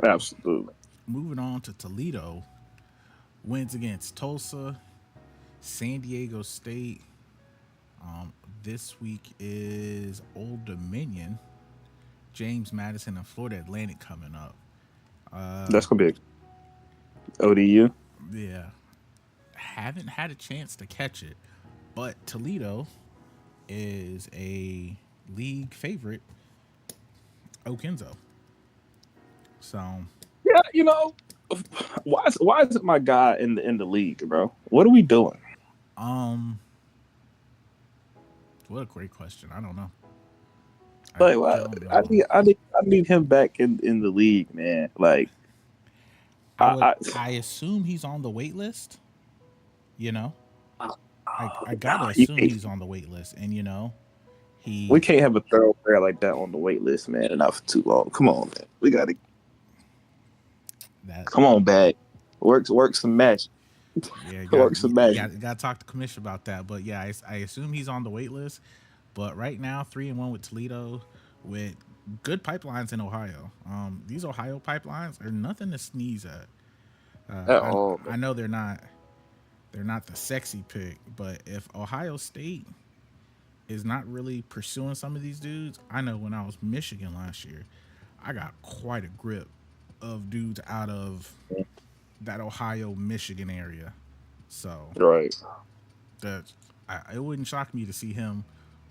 absolutely. Moving on to Toledo, wins against Tulsa, San Diego State. This week is Old Dominion, James Madison and Florida Atlantic coming up. That's gonna be a ODU. Yeah, haven't had a chance to catch it, but Toledo is a league favorite, Okenzo. So, Yeah, why is it my guy in the league, bro? What are we doing? um, what a great question. I don't know. I Like, don't I know. need him back in the league, man. Like, I I assume he's on the wait list. You know, I gotta nah, assume he's on the wait list, and we he can't have a thoroughbred like that on the wait list, man, and not for too long. Come on, man. We gotta that come on back. Work some magic. yeah, Work some magic. got to talk to commission about that. But yeah, I assume he's on the wait list. But right now, 3-1 with Toledo, with good pipelines in Ohio. These Ohio pipelines are nothing to sneeze at. At all, man. I know they're not the sexy pick, but if Ohio State is not really pursuing some of these dudes, I know when I was Michigan last year, I got quite a grip of dudes out of that Ohio Michigan area. So Right. that it wouldn't shock me to see him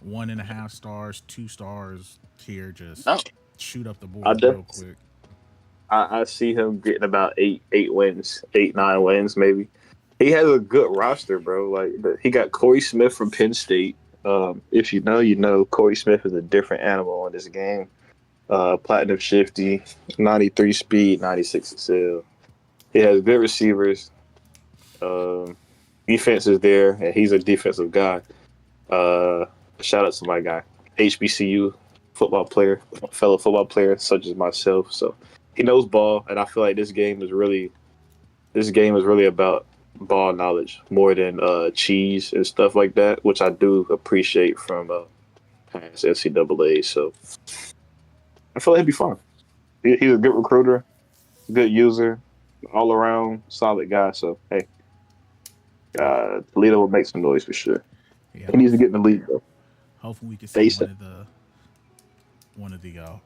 1.5 stars, 2 stars here, just No, shoot up the I board real definitely quick. I see him getting about eight wins, 8 9 wins maybe. He has a good roster, bro. He got Corey Smith from Penn State. If you know, you know. Corey Smith is a different animal in this game. Platinum shifty, 93 speed, 96 excel. He has good receivers. Um, Defense is there, and he's a defensive guy. Uh, Shout out to my guy, HBCU football player, fellow football player such as myself. So he knows ball, and I feel like this game is really about ball knowledge more than cheese and stuff like that, which I do appreciate from past NCAA. So I feel like he'd be fun. He's a good recruiter, good user, all around solid guy. So hey, Toledo will make some noise for sure. Yeah, He needs to get in the league though. hopefully we can see Basic. one of the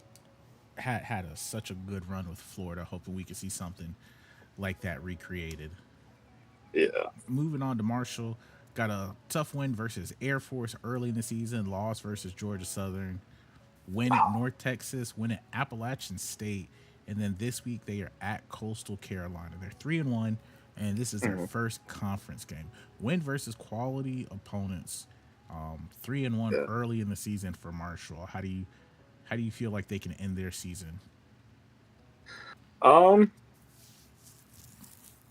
had such a good run with Florida. Hoping we can see something like that recreated. Yeah. Moving on to Marshall, got a tough win versus Air Force early in the season, loss versus Georgia Southern, win at North Texas, win at Appalachian State, and then this week they are at Coastal Carolina. They're 3-1, and this is their Mhm. first conference game. Win versus quality opponents. 3-1 Yeah. early in the season for Marshall. How do you feel like they can end their season? Um,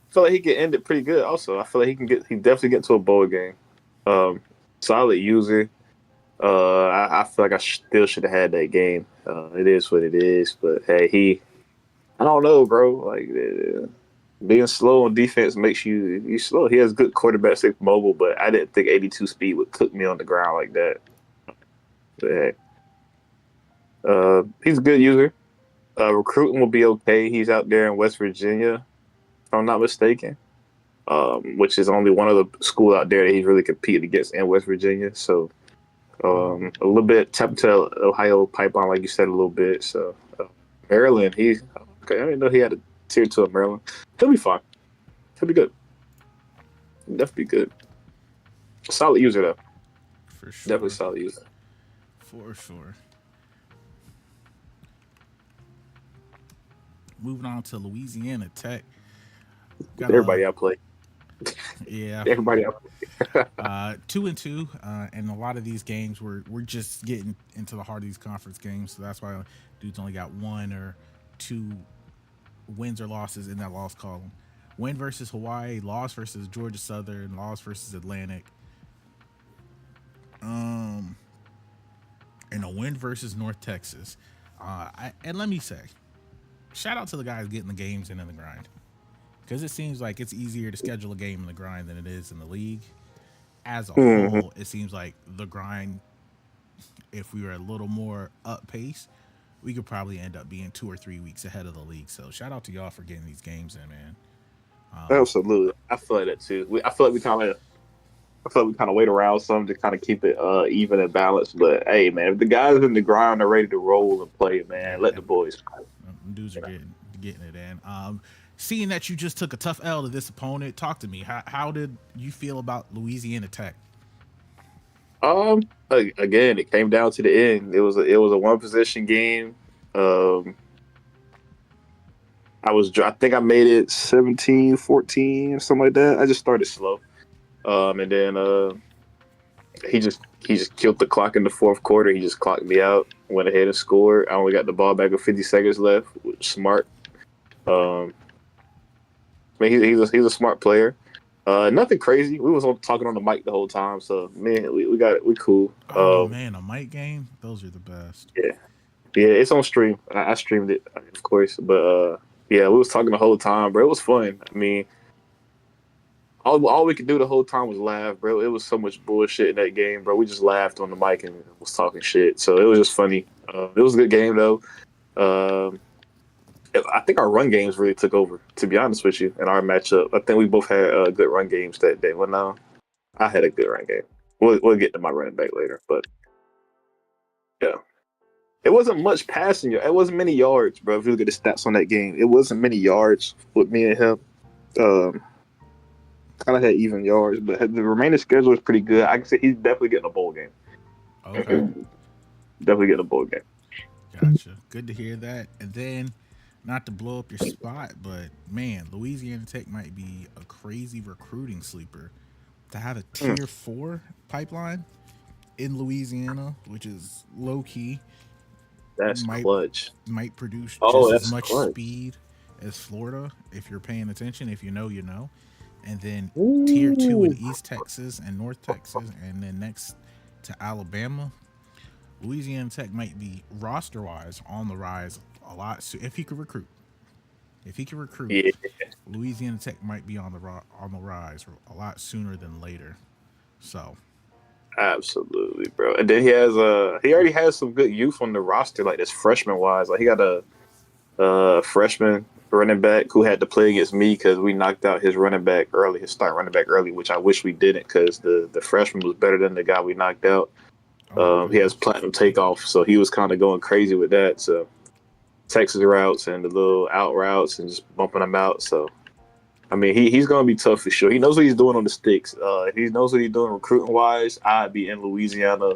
I feel like he can end it pretty good. Also, I feel like he definitely get to a bowl game. Um, Solid user. I feel like I still should have had that game. It is what it is. But hey, I don't know, bro. Like being slow on defense makes you slow. He has good quarterback safe mobile, but I didn't think 82 speed would cook me on the ground like that. But hey, he's a good user. Recruiting will be okay. He's out there in West Virginia, if I'm not mistaken. Which is only one of the school out there that he's really competed against in West Virginia. So a little bit tapped into Ohio pipeline, like you said, a little bit. So Maryland, he's okay. I didn't know he had a tier two of Maryland. He'll be fine. He'll be good. Definitely good. Solid user though. For Definitely sure. solid user. For sure. Moving on to Louisiana Tech. Got a Everybody I play. yeah, Everybody I play. 2-2, and a lot of these games we're just getting into the heart of these conference games, so that's why dudes only got one or two wins or losses in that loss column. Win versus Hawaii, loss versus Georgia Southern, loss versus Atlantic, and a win versus North Texas. And let me say, shout out to the guys getting the games in the grind, because it seems like it's easier to schedule a game in the grind than it is in the league. As a Mhm. whole, it seems like the grind, if we were a little more up pace, we could probably end up being 2 or 3 weeks ahead of the league. So shout out to y'all for getting these games in, man. Absolutely. I feel like that too. I feel like we kind of I feel like we kind of wait around some to kind of keep it even and balanced. But hey, man, if the guys in the ground are ready to roll and play, man, let Yeah, the boys play. dudes are You know? getting it in. Seeing that you just took a tough L to this opponent, talk to me. How did you feel about Louisiana Tech? Again, it came down to the end. It was a one possession game. Um, I think I made it 17-14 or something like that. I just started slow. And then he just killed the clock in the fourth quarter. He just clocked me out, went ahead and scored. I only got the ball back with 50 seconds left. Smart. Um, I mean, he's a smart player. Nothing crazy. We was talking on the mic the whole time, so man, we got it. We cool. Oh man, a mic game? Those are the best. Yeah, yeah, it's on stream. I streamed it, of course, but yeah, we was talking the whole time, bro. It was fun. I mean, all we could do the whole time was laugh, bro. It was so much bullshit in that game, bro. We just laughed on the mic and was talking shit, so it was just funny. It was a good game though. Um, I think our run games really took over, to be honest with you, in our matchup. I think we both had good run games that day. Well, no, I had a good run game. We'll get to my running back later, but yeah. It wasn't much passing. It wasn't many yards, bro. If you look at the stats on that game, it wasn't many yards with me and him. Um, kind of had even yards, but the remaining schedule is pretty good. I can say he's definitely getting a bowl game. Okay, Definitely getting a bowl game. gotcha. Good to hear that. And then, not to blow up your spot, but man, Louisiana Tech might be a crazy recruiting sleeper. To have a Mm, tier 4 pipeline in Louisiana, which is low key, that's might clutch. produce Oh, just as that's much clutch. speed as Florida if you're paying attention. If you know, you know. And then tier 2 in Ooh, East Texas and North Texas, and then next to Alabama. Louisiana Tech might be roster wise on the rise a lot. So if he could recruit, if he can recruit, yeah, Louisiana Tech might be on the rise a lot sooner than later. So absolutely, bro. And then he already has some good youth on the roster, like this freshman wise. Like he got a freshman running back who had to play against me because we knocked out his running back early, his start running back early, which I wish we didn't because the freshman was better than the guy we knocked out. oh He has goodness, platinum takeoff, so he was kind of going crazy with that. So Texas routes and the little out routes and just bumping them out. So I mean, he's going to be tough for sure. He knows what he's doing on the sticks. If he knows what he's doing recruiting wise, I'd be in Louisiana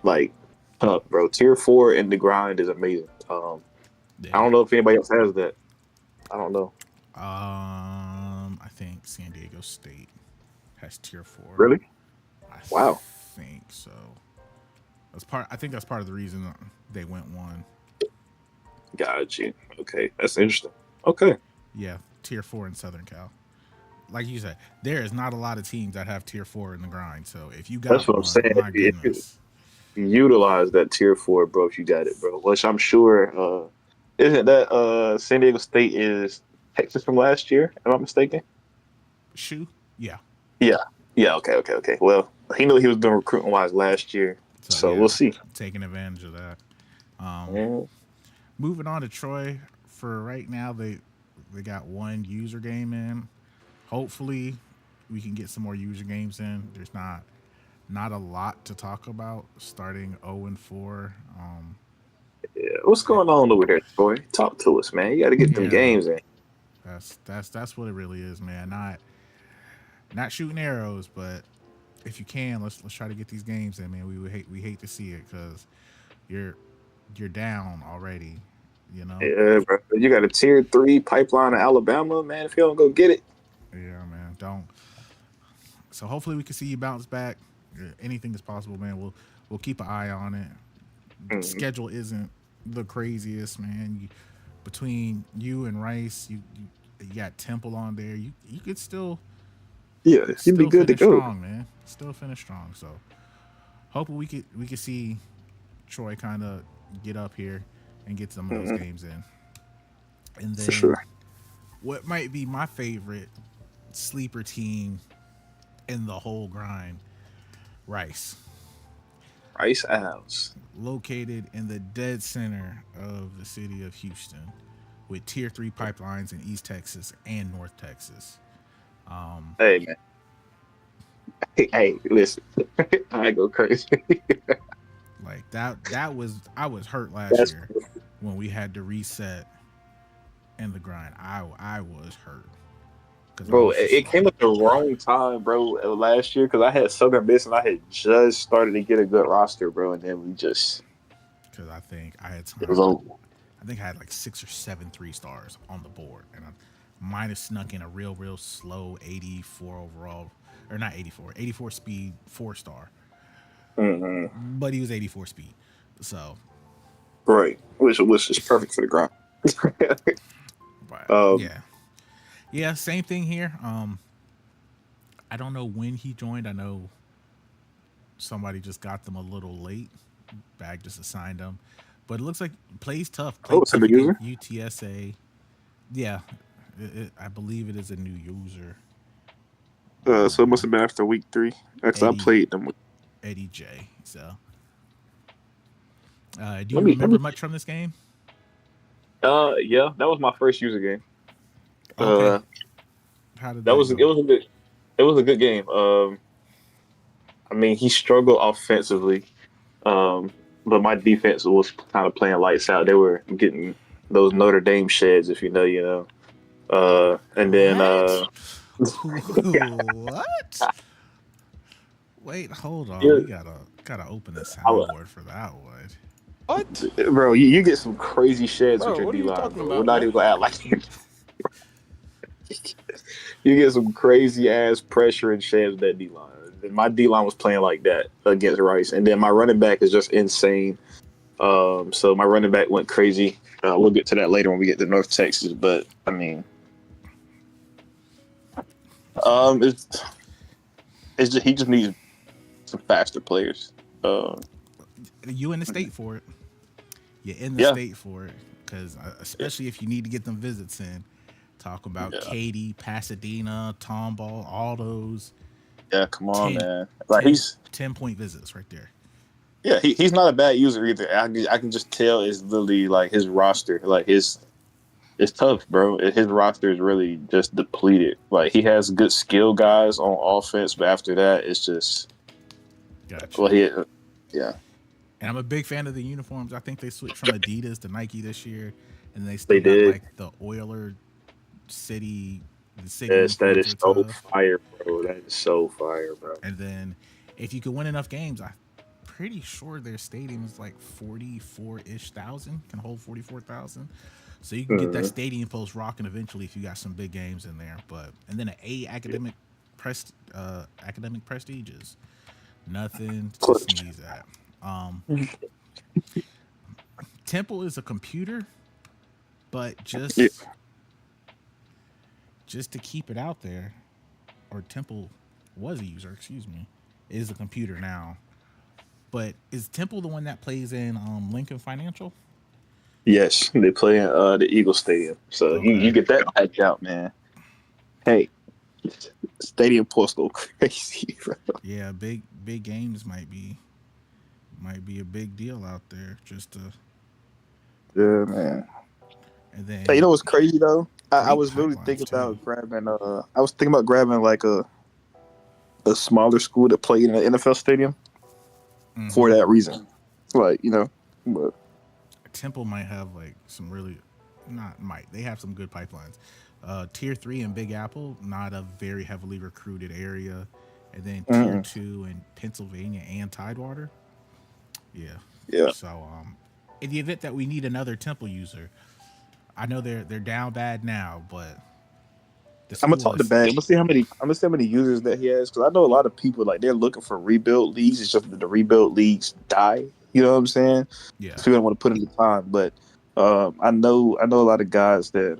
like tough, bro. Tier 4 in the grind is amazing. I yeah. don't know if anybody else has that. I don't know. I think San Diego State has tier 4. Really? I Wow. think so. I think that's part of the reason they went one. Got you. Okay, that's interesting. Okay, Yeah, tier 4 in Southern Cal. Like you said, there is not a lot of teams that have tier 4 in the grind. So if you that's got what I'm one, saying. my If you goodness. utilize that Tier 4, bro, if you got it, bro. Which I'm sure isn't that San Diego State is Texas from last year? Am I mistaken? Shoe, yeah. Yeah. Yeah. Okay. Okay. Okay. Well, he knew he was doing recruiting wise last year, So so yeah, we'll see. taking advantage of that. Um, Mm, moving on to Troy. For right now, they got one user game in. Hopefully, we can get some more user games in. There's not a lot to talk about starting 0-4. yeah. What's going on over there, Troy? Talk to us, man. You got to get them Yeah, games in. that's what it really is, man. Not shooting arrows, but if you can, let's try to get these games in, man. We hate to see it because you're you're down already, you know. Yeah, bro. You got a Tier 3 pipeline in Alabama, man. If you don't go get it, Yeah, man. Don't. So hopefully we can see you bounce back. Anything is possible, man. We'll keep an eye on it. mm, Schedule isn't the craziest, man. Between you and Rice, you got Temple on there. You could yeah, you'd be good to finish go. strong, man. Still finish strong. So hoping we could see Troy kind of get up here and get some of those Mm, games in. And for then sure. what might be my favorite sleeper team in the whole grind, Rice, Rice Owls. located in the dead center of the city of Houston, with tier 3 pipelines in East Texas and North Texas. Hey, man. Hey, listen, I go crazy. Like that was I was hurt last That's year when we had to reset in the grind. I was hurt because I bro. was just It like, came at the wrong time, bro. Last year because I had Southern Miss and I had just started to get a good roster, bro, and then we just because I think I had it was time. over. I think I had like 6 or 7 3 stars on the board, and I might have snuck in a real slow 84 overall, or not 84, 84 speed 4 star, Mm-hmm. but he was 84 speed. So, Right, which is perfect for the ground. but um, yeah, same thing here. I don't know when he joined. I know somebody just got them a little late. Bag just assigned them, but it looks like plays tough. oh, Played it's a tough new against user. UTSA. Yeah, I believe it is a new user. So it must have been after week 3. Because I Eddie played them. Eddie J. So, do Let you me let remember me. much from this game? Yeah, that was my first user game. Okay, Uh, how did that that was go? it was a good game. I mean, he struggled offensively, um, but my defense was kind of playing lights out. They were getting those Notre Dame sheds, if you know, you know. And then What? What? Wait, hold on. yeah, We gotta open the I, soundboard for that one. What? bro, you get some crazy sheds with Bro, your what are D you line, talking bro. We're about, not man? even gonna act like you get some crazy ass pressure and sheds with that D line. My D line was playing like that against Rice, and then my running back is just insane. So my running back went crazy. We'll get to that later when we get to North Texas, but I mean, So um, it's, it's just he just needs some faster players. you in the state for it. You're in the Yeah, state for it because especially if you need to get them visits in. Talk about yeah, Katy, Pasadena, Tomball, all those yeah. Come on, 10, man. Like 10, he's 10 point visits right there. yeah, he's not a bad user either. I can just tell it's literally like his roster, like his it's tough, bro. His roster is really just depleted. Like he has good skill guys on offense, but after that, it's just Gotcha. well, yeah, And I'm a big fan of the uniforms. I think they switched from Adidas to Nike this year, and they they still got did. like the Oiler City, the city Yes, that uniforms is are so tough. fire, bro. That is so fire, bro. And then if you could win enough games, I'm pretty sure their stadium is like 44-ish thousand, can hold 44,000. So you can get that Mm-hmm. stadium post rocking eventually if you got some big games in there. But and then an A academic prestiges, nothing to Clutch. sneeze at. Um, Temple is a computer, but Yeah, just to keep it out there, or Temple was a user, excuse me, is a computer now. But is Temple the one that plays in Lincoln Financial? yes, they play in the Eagle Stadium, so you Okay. get that patch out, man. Hey, stadium posts go crazy, bro. Yeah, big games might be a big deal out there. Just to Yeah, man. and Hey, you then know what's crazy though? I great was literally pipelines thinking too. about grabbing. I was thinking about grabbing like a smaller school that played in an NFL stadium for Mm-hmm. that reason. Like but Temple might have like some really not might they have some good pipelines. Tier 3 in Big Apple, not a very heavily recruited area, and then Tier mm, 2 in Pennsylvania and Tidewater. Yeah. yeah. So in the event that we need another Temple user, I know they're down bad now, but the I'm gonna school talk to is Bag. I'm gonna see how many users that he has because I know a lot of people like they're looking for rebuild leagues. It's just that the rebuild leagues die. You know what I'm saying? yeah. So we don't want to put in the time, but I know a lot of guys that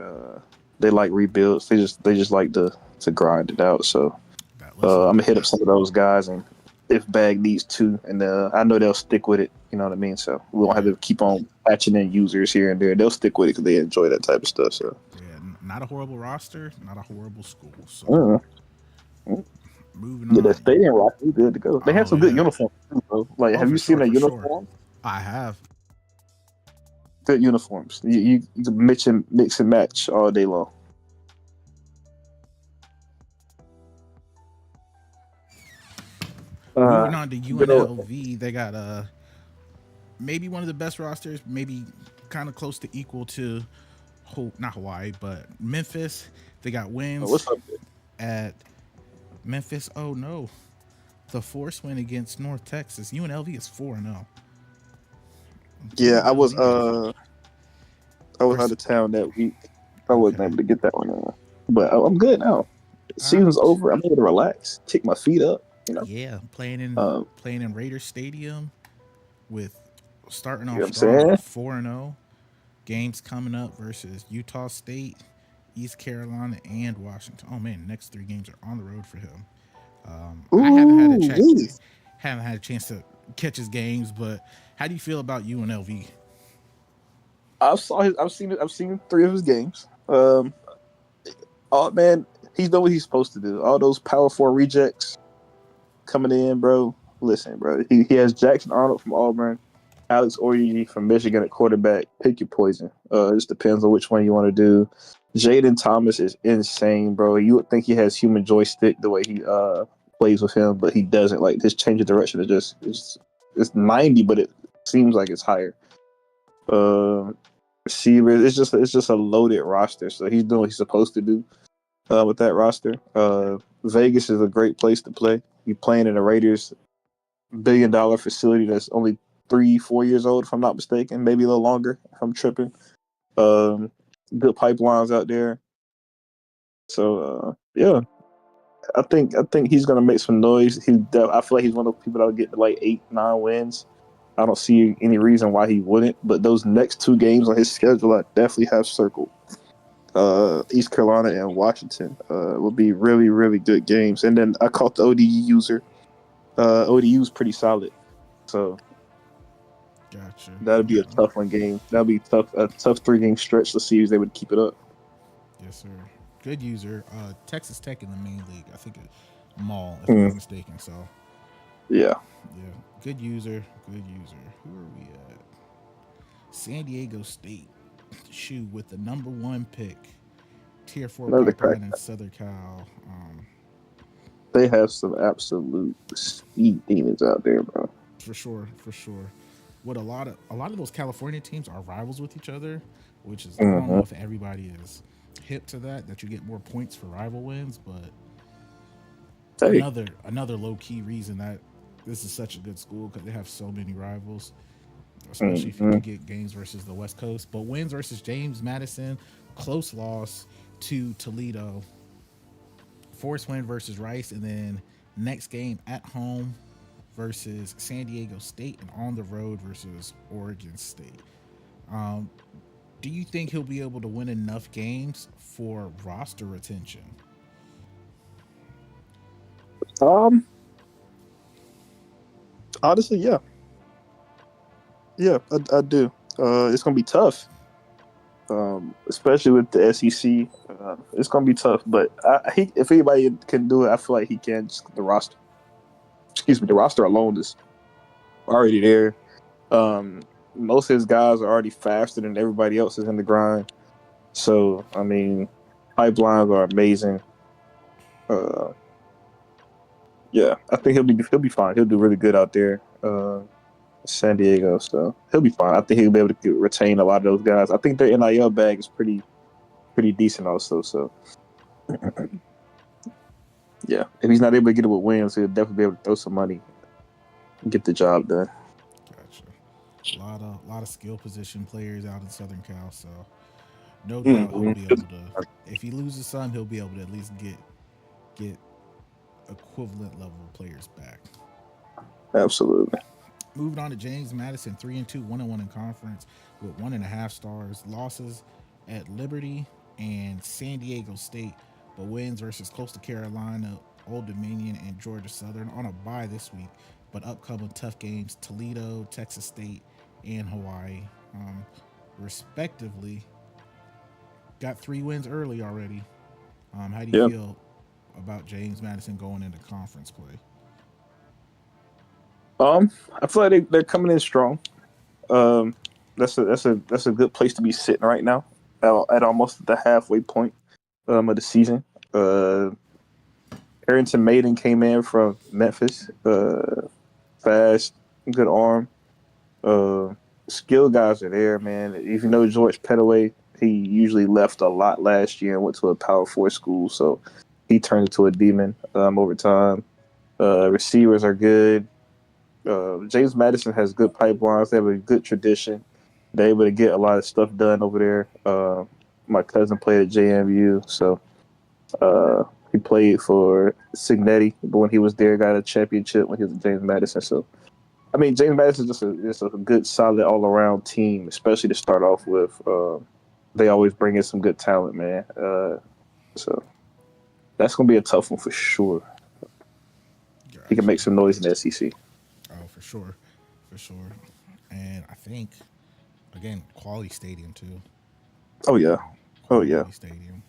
they like rebuilds. They just like to grind it out. So That I'm listen, gonna hit up some of those guys, and if Bag needs to, and I know they'll stick with it. You know what I mean? So we won't have yeah, to keep on patching in users here and there. They'll stick with it because they enjoy that type of stuff. So. yeah. Not a horrible roster, not a horrible school. So uh moving Yeah, the on. stadium rock is good to go. They have Oh some good yeah. uniforms too, bro. Like, Oh, have for you seen sure, their for sure. uniform? I have. Good uniforms. You can mix and match all day long. Moving on to Bill, UNLV, they got maybe one of the best rosters, maybe kind of close to equal to not Hawaii, but Memphis. They got wins what's up? at Memphis. Oh no, the force win against North Texas. UNLV is 4-0. Yeah, UNLV I was out versus, of town that week. I wasn't okay. able to get that one on. But I'm good now. Uh, Season's over. I'm able to relax, kick my feet up. yeah, Um, playing in Raiders Stadium with starting you know off what I'm strong saying? with 4-0. Games coming up versus Utah State, East Carolina, and Washington. Oh man, the next three games are on the road for him. I Ooh, wee. haven't had a chance to catch his games, but how do you feel about UNLV? I've seen three of his games. Oh man, he's done what he's supposed to do. All those Power Four rejects coming in, bro. Listen, bro. He has Jackson Arnold from Auburn, Alex Orji from Michigan at quarterback. Pick your poison. It just depends on which one you want to do. Jaden Thomas is insane, bro. You would think he has human joystick the way he plays with him, but he doesn't. Like his change of direction is just it's 90, but it seems like it's higher. Uh, Receivers, it's just a loaded roster. So he's doing what he's supposed to do with that roster. Vegas is a great place to play. You're playing in a Raiders $1 billion facility that's only 3-4 years old, if I'm not mistaken, maybe a little longer if I'm tripping. Um, Good pipelines out there. So yeah, I think he's gonna make some noise. I feel like he's one of those people that'll get to like 8-9 wins. I don't see any reason why he wouldn't. But those next two games on his schedule, I definitely have circled. East Carolina and Washington will be really, really good games. And then I caught the ODU user. ODU is pretty solid. So Gotcha. that'll be a tough one game. That'll be tough. A tough 3 game stretch to see if they would keep it up. Yes, sir. Good user. Texas Tech in the main league. I think Mall, if I'm not Mm, mistaken. So yeah. yeah, good user. Good user. Who are we at? San Diego State. Shoot, with the number one pick, Tier 4 Another crack. pipeline in Southern Cal. They have some absolute speed demons out there, bro. For sure, for sure. What a lot of those California teams are rivals with each other, which is, I don't Mm-hmm. know if everybody is hip to that you get more points for rival wins, but Hey. another low key reason that this is such a good school because they have so many rivals, especially if you Mm-hmm. can get games versus the West Coast. But wins versus James Madison, close loss to Toledo, force win versus Rice, and then next game at home versus San Diego State and on the road versus Oregon State. Um, do you think he'll be able to win enough games for roster retention? Um. Honestly, yeah. Yeah, I do. It's gonna be tough. Especially with the SEC, it's gonna be tough. But if anybody can do it, I feel like he can. Just the roster, excuse me, the roster alone is already there. Um, Most of his guys are already faster than everybody else is in the grind. So I mean, pipelines are amazing. Uh, yeah, I think he'll be fine. He'll do really good out there. San Diego, so he'll be fine. I think he'll be able to retain a lot of those guys. I think their NIL bag is pretty decent also. So yeah, if he's not able to get it with Williams, he'll definitely be able to throw some money and get the job done. Gotcha. A lot of skill position players out in Southern Cal, so no doubt he'll Mm-hmm. be able to. If he loses some, he'll be able to at least get equivalent level players back. Absolutely. Moving on to James Madison, 3-2, 1-1 in conference with 1.5 stars. Losses at Liberty and San Diego State, but wins versus Coastal Carolina, Old Dominion, and Georgia Southern on a bye this week. But upcoming tough games: Toledo, Texas State, and Hawaii, respectively. Got 3 wins early already. How do you Yeah. feel about James Madison going into conference play? I feel like they're coming in strong. Um, that's a good place to be sitting right now at almost the halfway point of the season. Uh, Harrington Maiden came in from Memphis. Fast, good arm. Uh, skill guys are there, man. If you know George Pettaway, he usually left a lot last year and went to a Power Four school, so he turned into a demon over time. Receivers are good. James Madison has good pipelines. They have a good tradition. They're able to get a lot of stuff done over there. My cousin played at JMU, so he played for Signetti, but when he was there, got a championship when he was at James Madison. So, I mean, James Madison is just a good, solid, all-around team, especially to start off with. They always bring in some good talent, man. So that's going to be a tough one for sure. Gotcha. He can make some noise in the SEC. Oh, for sure, for sure. And I think again, quality stadium too. Oh, yeah. Oh, yeah. Quality stadium.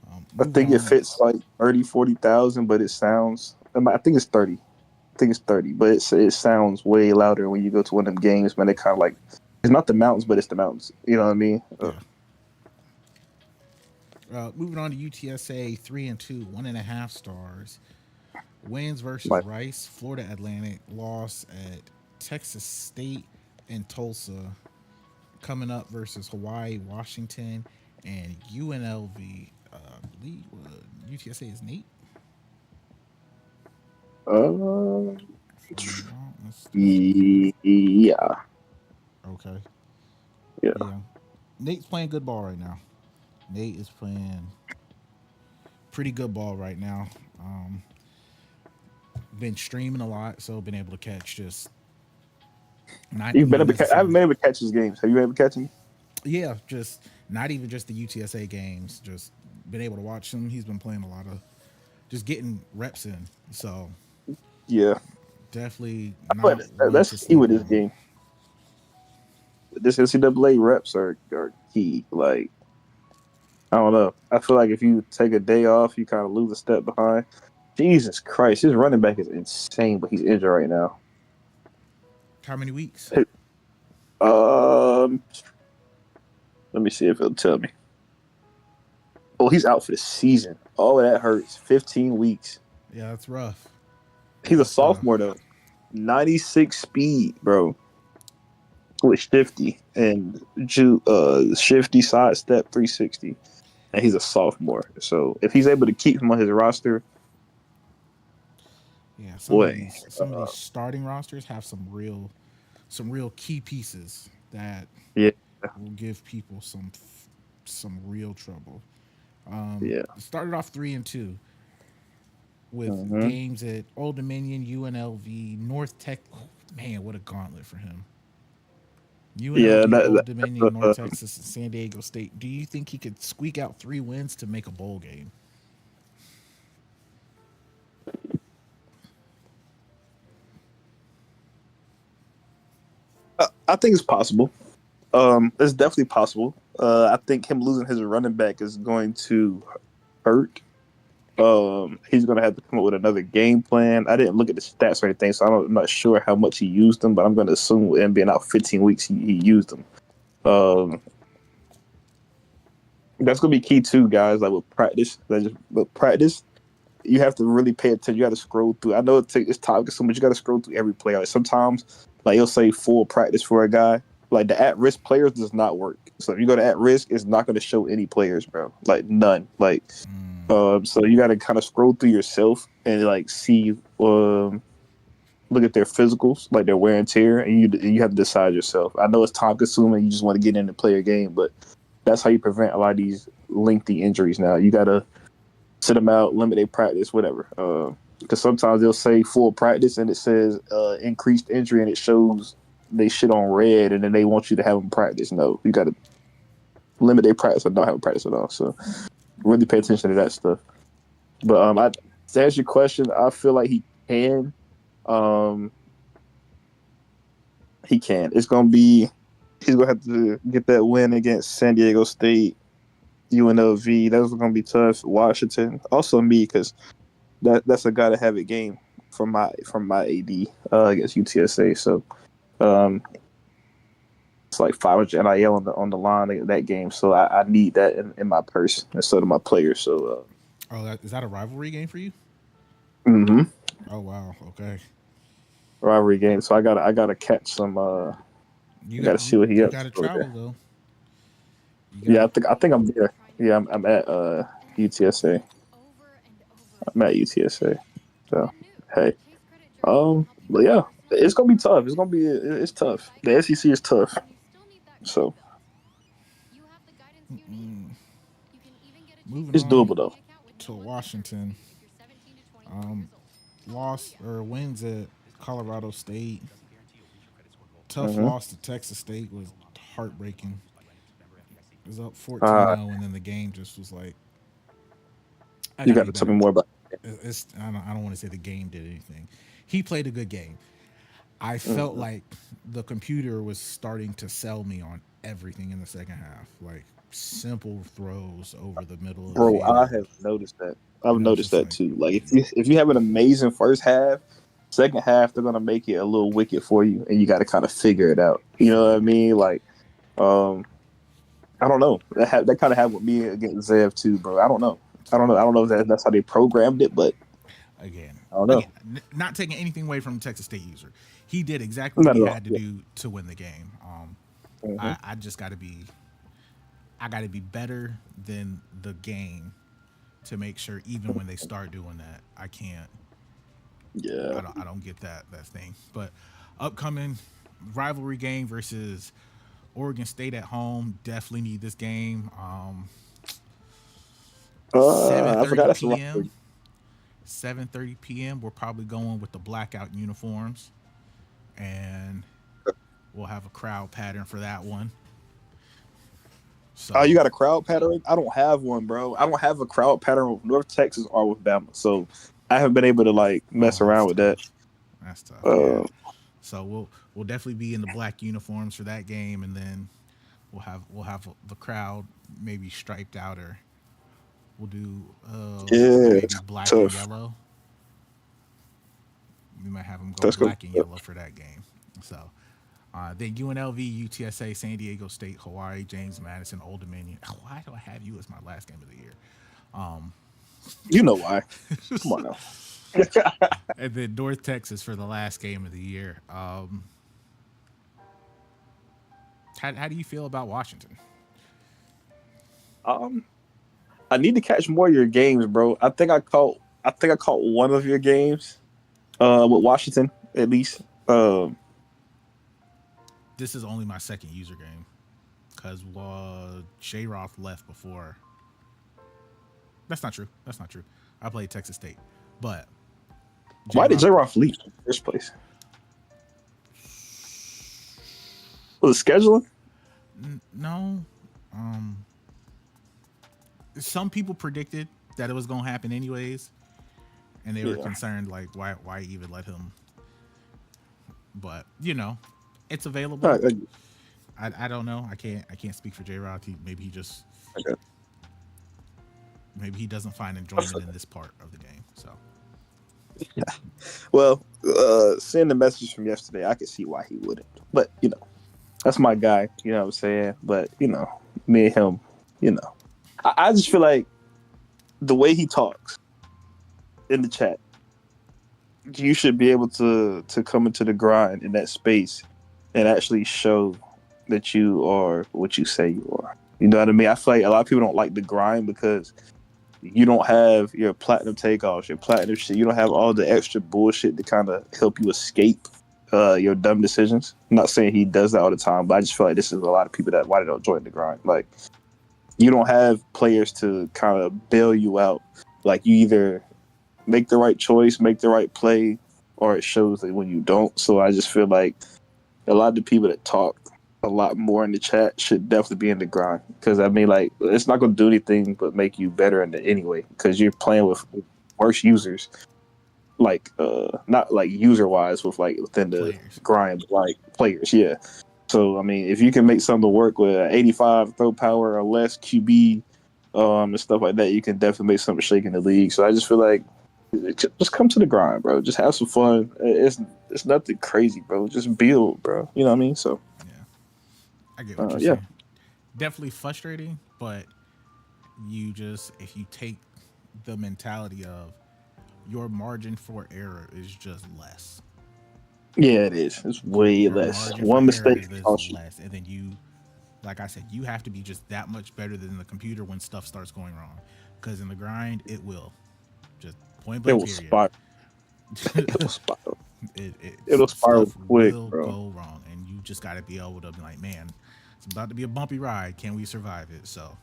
I Moving think it on. fits like 30, 40,000, but it sounds. I think it's 30. I think it's 30, but it sounds way louder when you go to one of them games, man. They kind of like it's not the mountains, but it's the mountains. You know what I mean? Yeah. Moving on to UTSA, 3-2, 1.5 stars. Wins versus Like, Rice, Florida Atlantic, loss at Texas State and Tulsa. Coming up versus Hawaii, Washington, and UNLV. I believe UTSA is Nate. uh, If I'm not wrong, yeah, okay. yeah. Yeah. Nate's playing good ball right now. Nate is playing pretty good ball right now. Been streaming a lot, so been able to catch just not You've been even able to. I haven't necessarily. been able to catch his games. Have you been able to catch him? Yeah, just not even just the UTSA games. Just been able to watch him. He's been playing a lot of, just getting reps in. So Yeah, definitely but not one to that's key sleep with this on. game. This NCAA reps are key. Like, I don't know. I feel like if you take a day off, you kind of lose a step behind. Jesus Christ, his running back is insane, but he's injured right now. How many weeks? Um, let me see if it'll tell me. Oh, he's out for the season. Oh, that hurts. 15 weeks. Yeah, that's rough. He's a That's rough. sophomore though. 96 speed, bro. With shifty and shifty sidestep 360. And he's a sophomore. So if he's able to keep him on his roster, Yeah, boy. some of these starting rosters have some real key pieces that Yeah, will give people some real trouble. yeah. Started off 3-2 with Mm-hmm. games at Old Dominion, UNLV, North Tech. Man, what a gauntlet for him. Yeah, UNLV, Old Dominion, North uh, Texas, and San Diego State. Do you think he could squeak out 3 wins to make a bowl game? I think it's possible. It's definitely possible. I think him losing his running back is going to hurt. He's going to have to come up with another game plan. I didn't look at the stats or anything, so I'm not sure how much he used them, but I'm going to assume with him being out 15 weeks, he used them. Um, that's going to be key too, guys. Like with practice, you have to really pay attention. You got to scroll through. I know it's time consuming, but you got to scroll through every player. Like sometimes, like you'll say full practice for a guy. Like the at-risk players does not work. So if you go to at-risk, it's not going to show any players, bro. Like none. Like, so you got to kind of scroll through yourself and like see, look at their physicals, like their wear and tear, and you have to decide yourself. I know it's time consuming. You just want to get in and play a game, but that's how you prevent a lot of these lengthy injuries. Now you got to sit them out, limit their practice, whatever. Because sometimes they'll say full practice and it says increased injury, and it shows they shit on red, and then they want you to have them practice. No, you got to limit their practice or not have them practice at all. So really pay attention to that stuff. But to answer your question, I feel like he can. Um, he can. It's gonna be. He's gonna have to get that win against San Diego State, UNLV. That's gonna be tough. Washington, also me, because that's a gotta have it game from my AD against UTSA. So it's like 500 NIL on the line in that game. So I need that in my purse instead of my players. So Oh, is that a rivalry game for you? Mm-hmm. Oh wow. Okay. Rivalry game. So I gotta catch some. You I gotta got see what he you up got to to over travel there. though. You got Yeah, to. I think I'm there. Yeah, I'm at UTSA. I'm at UTSA. So hey, but yeah, it's gonna be tough. It's tough. The SEC is tough. So Moving it's on doable though. to Washington. Loss or wins at Colorado State. Tough Hmm. loss to Texas State was heartbreaking. It was up 14-0, Uh, and then the game just was like, I you got to got be to tell better. me more about. I don't want to say the game did anything. He played a good game. I felt Mhm. like the computer was starting to sell me on everything in the second half, like simple throws over the middle of the Bro, I field, have noticed that. I've and it was noticed just that like, too. Like if you have an amazing first half, second half they're gonna make it a little wicked for you, and you got to kind of figure it out. You know what I mean? Like, um, I don't know. That kind of happened with me against Zev too, bro. I don't know. I don't know. I don't know if that's how they programmed it, but again, I don't know. not taking anything away from the Texas State user. He did exactly what Not he at all. had to Yeah. do to win the game. Hmm. I just got to be, I got to be better than the game to make sure even when they start doing that, Yeah. I don't get that thing. But upcoming rivalry game versus Oregon State at home, definitely need this game. I forgot 7:30 that's a p.m. rivalry. 7:30 p.m. We're probably going with the blackout uniforms, and we'll have a crowd pattern for that one. Oh, you So got a crowd pattern? I don't have one, bro. I don't have a crowd pattern with North Texas or with Bama, so I haven't been able to like oh, mess around that's with that. tough. That's tough. Yeah. Uh, So we'll definitely be in the black uniforms for that game, and then we'll have the crowd maybe striped out, or we'll do yeah, maybe it's black and tough. yellow. We might have them go That's good. black and yellow for that game. So then UNLV, UTSA, San Diego State, Hawaii, James Madison, Old Dominion. Why do I have you as my last game of the year? You know why? Come on now. And then North Texas for the last game of the year. How do you feel about Washington? um, I need to catch more of your games, bro. I think I caught one of your games. With Washington at least. This is only my second user game because J Roth left before. That's not true. That's not true. I played Texas State, but J Why did Roth. J. Roth leave in the first place? Was it scheduling? No. Um, some people predicted that it was going to happen anyways, and they were Yeah. concerned like why even let him. But it's All available. right, I don't know. I can't speak for J Roth. Maybe he just okay. maybe he doesn't find enjoyment in this part of the game. So Well, seeing the message from yesterday, I could see why he wouldn't. But that's my guy. You know what I'm saying? But me and him. You know, I just feel like the way he talks in the chat, you should be able to come into the grind in that space and actually show that you are what you say you are. You know what I mean? I feel like a lot of people don't like the grind because you don't have your platinum takeoffs, your platinum shit. You don't have all the extra bullshit to kind of help you escape your dumb decisions. I'm not saying he does that all the time, but I just feel like this is a lot of people that why they don't join the grind. Like you don't have players to kind of bail you out. Like you either make the right choice, make the right play, or it shows that when you don't. So I just feel like a lot of the people that talk a lot more in the chat should definitely be in the grind because I mean, like, it's not going to do anything but make you better in it anyway because you're playing with worse users, like not like user wise with like within the players. grind, but like players, yeah. So I mean, if you can make something work with 85 throw power or less QB, and stuff like that, you can definitely make something shake in the league. So I just feel like just come to the grind, bro. Just have some fun. It's nothing crazy, bro. Just build, bro. You know what I mean? So Yeah, I get what you're yeah, saying. Definitely frustrating, but you just if you take the mentality of your margin for error is just less. Yeah, it is. It's way Your less. margin for One error mistake is costs you. less, and then you, like I said, you have to be just that much better than the computer when stuff starts going wrong. Because in the grind, it will just point It blank will period. spiral. It will spiral. It's It'll spiral stuff quick, will bro. go wrong, and you just got to be able to be like, man, it's about to be a bumpy ride. Can we survive it? So,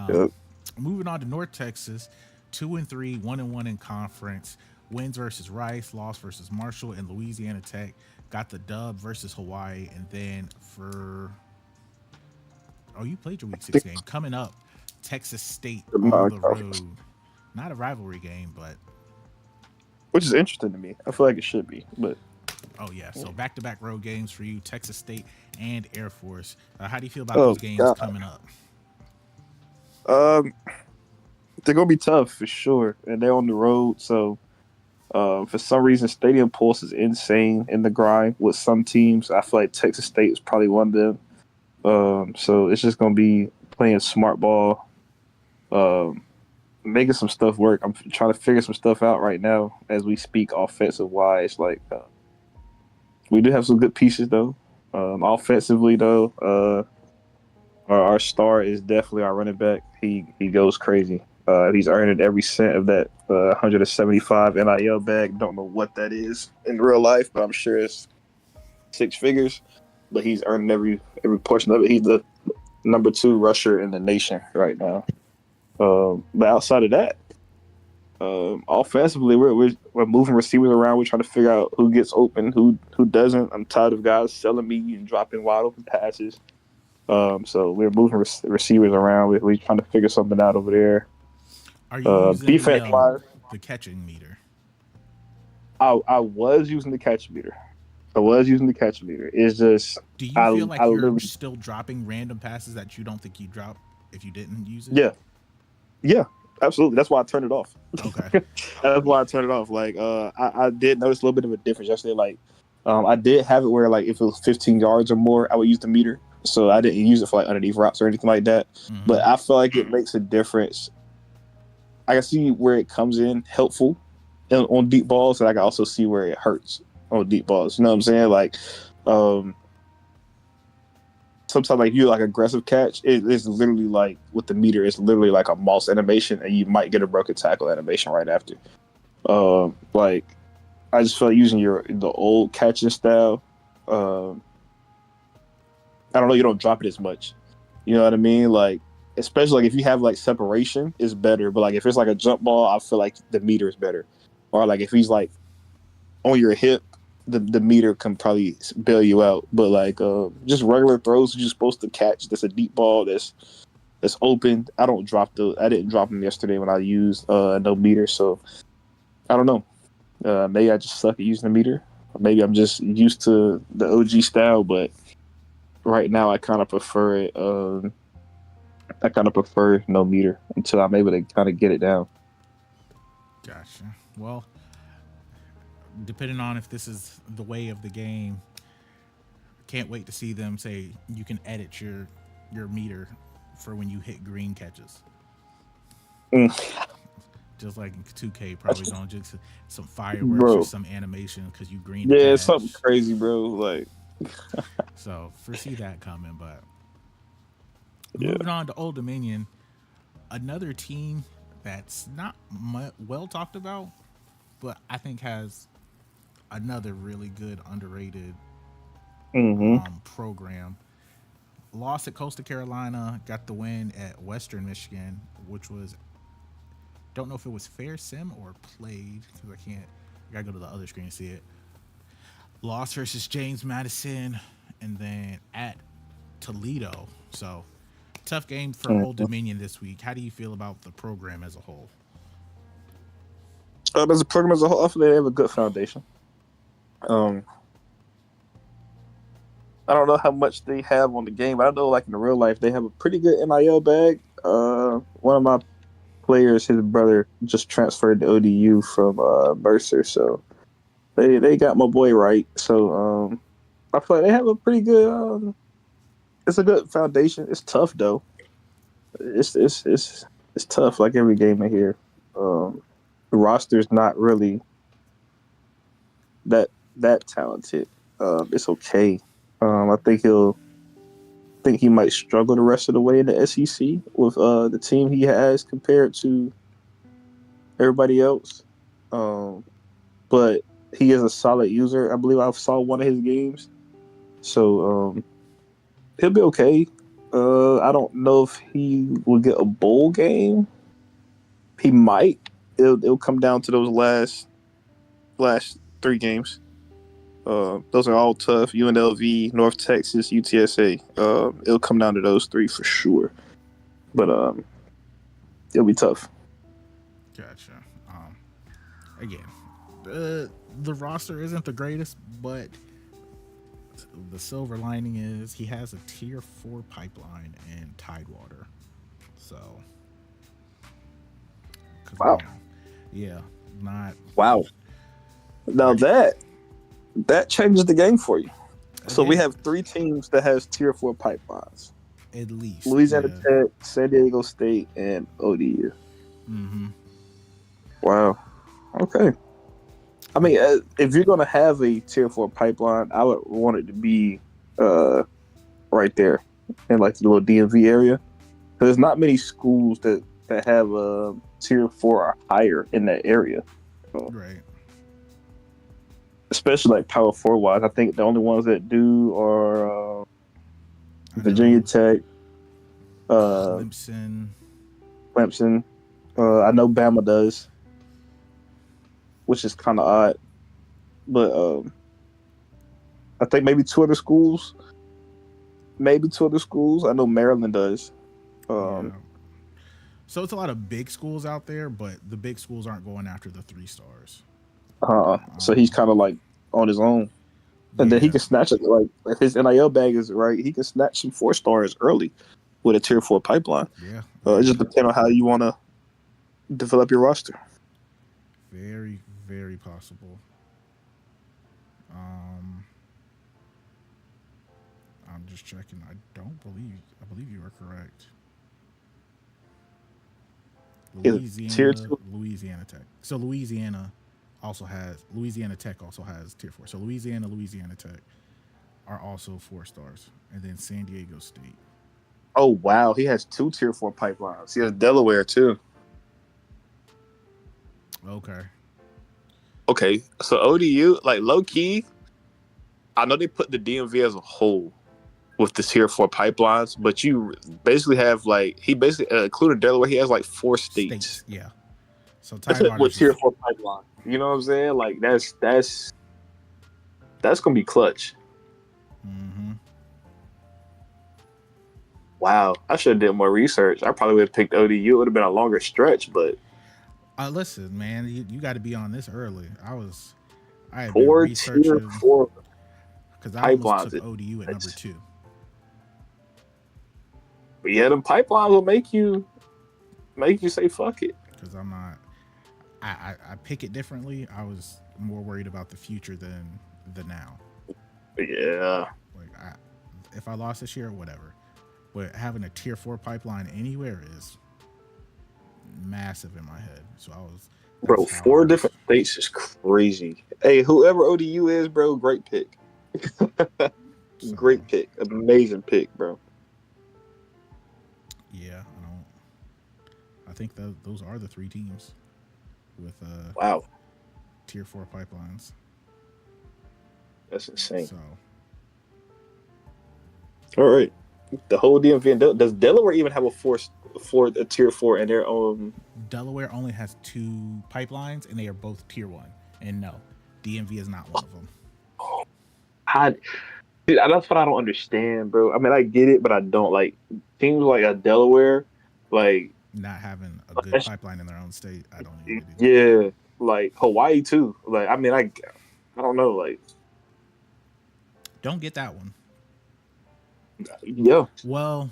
Yep. moving on to North Texas, 2-3, 1-1 in conference. Wins versus Rice, loss versus Marshall, and Louisiana Tech got the dub versus Hawaii. And then for you played your week I 6 think game coming up, Texas State on not the conference, road. Not a rivalry game, but which is interesting to me. I feel like it should be, but oh yeah. So back to back road games for you, Texas State and Air Force. How do you feel about oh those games god, coming up? um, they're gonna be tough for sure, and they're on the road. So, for some reason, stadium pulse is insane in the grind with some teams. I feel like Texas State is probably one of them. So it's just gonna be playing smart ball, um, making some stuff work. I'm trying to figure some stuff out right now as we speak, offensive wise. Like we do have some good pieces though. Offensively though, our star is definitely our running back. He goes crazy. He's earning every cent of that 175 NIL bag. Don't know what that is in real life, but I'm sure it's six figures. But he's earning every portion of it. He's the number two rusher in the nation right now. But outside of that, offensively, we're moving receivers around. We're trying to figure out who gets open, who doesn't. I'm tired of guys selling me and dropping wide open passes. So we're moving receivers around. We're trying to figure something out over there. Are you using Defense wise, the catching meter? I was using the catch meter. I was using the catch meter. It's just Do you feel I like you're literally still dropping random passes that you don't think you drop if you didn't use it? yeah, yeah, absolutely. That's why I turned it off. Okay. That's why I turned it off. Like I did notice a little bit of a difference yesterday. Like I did have it where like if it was 15 yards or more, I would use the meter. So I didn't use it for like underneath routes or anything like that. Mm-hmm. But I feel like it makes a difference. I can see where it comes in helpful on deep balls, and I can also see where it hurts on deep balls. You know what I'm saying? Like um, sometimes like you like aggressive catch, it's literally like with the meter, it's literally like a mouse animation, and you might get a broken tackle animation right after. Like I just feel like using the old catching style. Um, I don't know, you don't drop it as much. You know what I mean? Like especially like if you have like separation, is better. But like if it's like a jump ball, I feel like the meter is better. Or like if he's like on your hip, the meter can probably bail you out. But like just regular throws you're supposed to catch. That's a deep ball. That's open. I didn't drop them yesterday when I used no meter. So I don't know. Maybe I just suck at using the meter. Or maybe I'm just used to the OG style. But right now I kind of prefer it. I kind of prefer no meter until I'm able to kind of get it down. Gotcha. Well, depending on if this is the way of the game, can't wait to see them say you can edit your meter for when you hit green catches. Mm, Just like in 2K, probably going to just some fireworks or bro, some animation because you greened the yeah, it's something catch. crazy, bro. Like, So foresee that coming. But yeah. moving on to Old Dominion, another team that's not well talked about, but I think has another really good underrated Mm-hmm. program. Lost at Coastal Carolina, got the win at Western Michigan, which was, don't know if it was fair sim or played because I gotta go to the other screen to see it. Lost versus James Madison, and then at Toledo. So tough game for Old Mm-hmm. Dominion this week. How do you feel about the program as a whole? As a program as a whole, I feel like they have a good foundation. Um, I don't know how much they have on the game, but I know like in real life they have a pretty good NIL bag. One of my players, his brother, just transferred to ODU from Mercer, so they got my boy right. So I feel like they have a pretty good. It's a good foundation. It's tough though. It's tough like every game in here. Um, the roster's not really that talented. It's okay. I think he might struggle the rest of the way in the SEC with the team he has compared to everybody else. But he is a solid user. I believe I saw one of his games, so he'll be okay. I don't know if he will get a bowl game. He might. It'll come down to those last 3 games. Those are all tough. UNLV, North Texas, UTSA. It'll come down to those 3 for sure. But it'll be tough. Gotcha. Again, the roster isn't the greatest, but the silver lining is he has a tier 4 pipeline in Tidewater. So, Wow. Yeah, not Wow. Now that changes the game for you. So we again, have 3 teams that has tier 4 pipelines: at least Louisiana yeah. Tech, San Diego State, and ODU. Mm-hmm. Wow. Okay. I mean, if you're gonna have a tier 4 pipeline, I would want it to be right there in like the little DMV area. There's not many schools that have a tier 4 or higher in that area. So, Right. especially like Power 4 wise, I think the only ones that do are Virginia Tech, Clemson. Clemson. I know Bama does, which is kind of odd, but I think maybe 2 other schools. Maybe 2 other schools. I know Maryland does. Yeah. So it's a lot of big schools out there, but the big schools aren't going after the 3 stars. So he's kind of like on his own, and then he Yeah. can snatch it. Like if his NIL bag is right, he can snatch some 4 stars early with a tier 4 pipeline. Yeah. It just depends on how you want to develop your roster. Very, very possible. I'm just checking. I believe you are correct. Tier 2. Louisiana Tech. So Louisiana Tech also has tier 4. So Louisiana Tech are also 4 stars, and then San Diego State. Oh wow, he has 2 tier 4 pipelines. He has Delaware too. Okay, so ODU, like low key, I know they put the DMV as a whole with the tier 4 pipelines, but you basically have like he basically including Delaware, he has like 4 states. Yeah. So Tidewater with tier 4 pipeline. You know what I'm saying? Like that's gonna be clutch. Mm-hmm. Wow, I should have did more research. I probably would have picked ODU. It would have been a longer stretch, but listen, man, you got to be on this early. I had been 4 researching tier 4 because I almost took pipelines. ODU at number 2. But yeah, them pipelines will make you say fuck it. Because I'm not. I pick it differently. I was more worried about the future than the now. Yeah. Like if I lost this year, whatever. But having a tier 4 pipeline anywhere is massive in my head. So bro, 4 different states is crazy. Hey, whoever ODU is, bro, great pick. Great pick. Amazing pick, bro. Yeah, I think those are the 3 teams with wow, tier 4 pipelines. That's insane. So, all right, the whole DMV. Does Delaware even have a tier 4 in their own? Delaware only has 2 pipelines, and they are both tier 1. And no, DMV is not one of them. Dude, that's what I don't understand, bro. I mean, I get it, but I don't like teams like a Delaware, like not having a good pipeline in their own state. I don't even. Yeah, like Hawaii too. Like, I mean, I don't know, like. Don't get that one. Yeah. Well,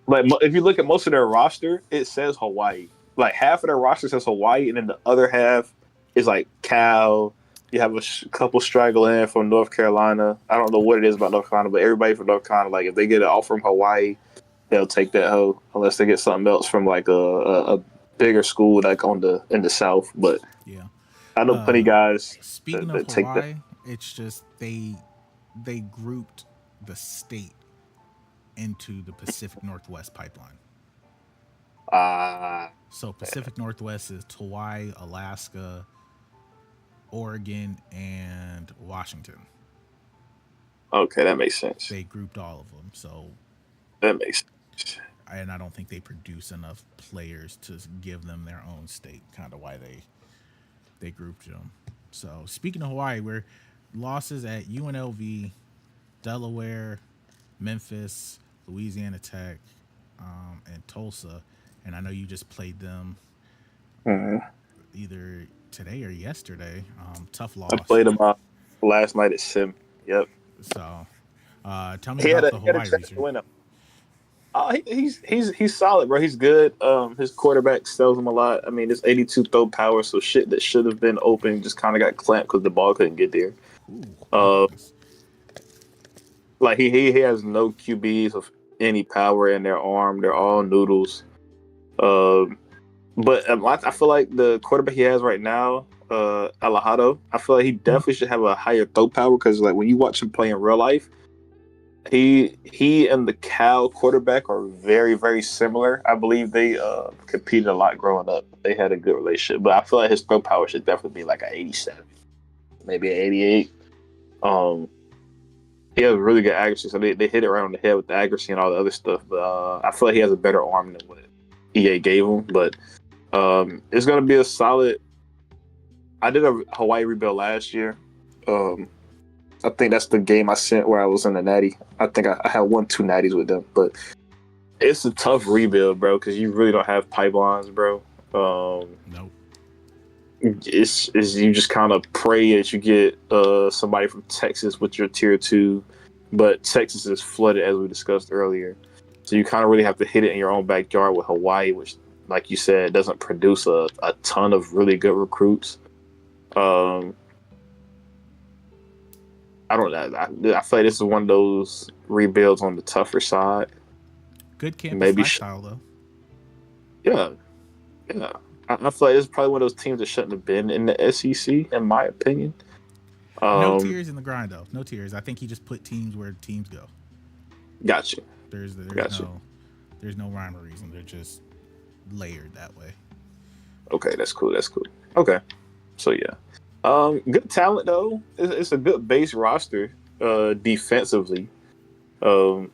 like if you look at most of their roster, it says Hawaii. Like half of their roster says Hawaii, and then the other half is like Cal. You have a couple straggling from North Carolina. I don't know what it is about North Carolina, but everybody from North Carolina, like if they get it all from Hawaii, they'll take that hoe unless they get something else from like a bigger school like in the South. But Yeah. I know plenty guys Speaking of that take that. Hawaii, it's just they grouped the state into the Pacific Northwest pipeline. Ah, So Pacific Northwest is Hawaii, Alaska, Oregon, and Washington. okay, that makes sense. They grouped all of them. So, That makes sense. and I don't think they produce enough players to give them their own state. Kind of why they grouped them. So speaking of Hawaii, we're losses at UNLV, Delaware, Memphis, Louisiana Tech, and Tulsa. And I know you just played them Mhm. either today or yesterday. Tough I loss. played him last night at Sim. Yep. So tell me He had about a the he had a Hawaii chance to research. win him. Oh, he's solid, bro. He's good. His quarterback sells him a lot. I mean, it's 82 throw power, so shit that should have been open just kind of got clamped because the ball couldn't get there. Ooh, my Uh, goodness. like he has no QBs of any power in their arm. They're all noodles. Um, but I feel like the quarterback he has right now, Alejado, I feel like he definitely should have a higher throw power because like when you watch him play in real life, he and the Cal quarterback are very very similar. I believe they competed a lot growing up. They had a good relationship, but I feel like his throw power should definitely be like an 87, maybe an 88. Um, he has really good accuracy, so they hit it right on the head with the accuracy and all the other stuff. But I feel like he has a better arm than what EA gave him. But it's gonna be a solid. I did a Hawaii rebuild last year. Um, I think that's the game I sent where I was in the natty. I think I had 1-2 natties with them, but it's a tough rebuild, bro, because you really don't have pipelines, bro. Nope. It's you just kind of pray that you get somebody from Texas with your tier 2, but Texas is flooded as we discussed earlier, so you kind of really have to hit it in your own backyard with Hawaii, which, like you said, doesn't produce a ton of really good recruits. Um, I don't know. I feel like this is one of those rebuilds on the tougher side. Good campus Maybe, lifestyle though. yeah, yeah. I feel like it's probably one of those teams that shouldn't have been in the SEC, in my opinion. No Um, tears in the grind though. No tears. I think he just put teams where teams go. got you, There's got you. no rhyme or reason. They're just layered that way. Okay, that's cool. That's cool. Okay, so yeah, good talent though. It's a good base roster. Defensively, um,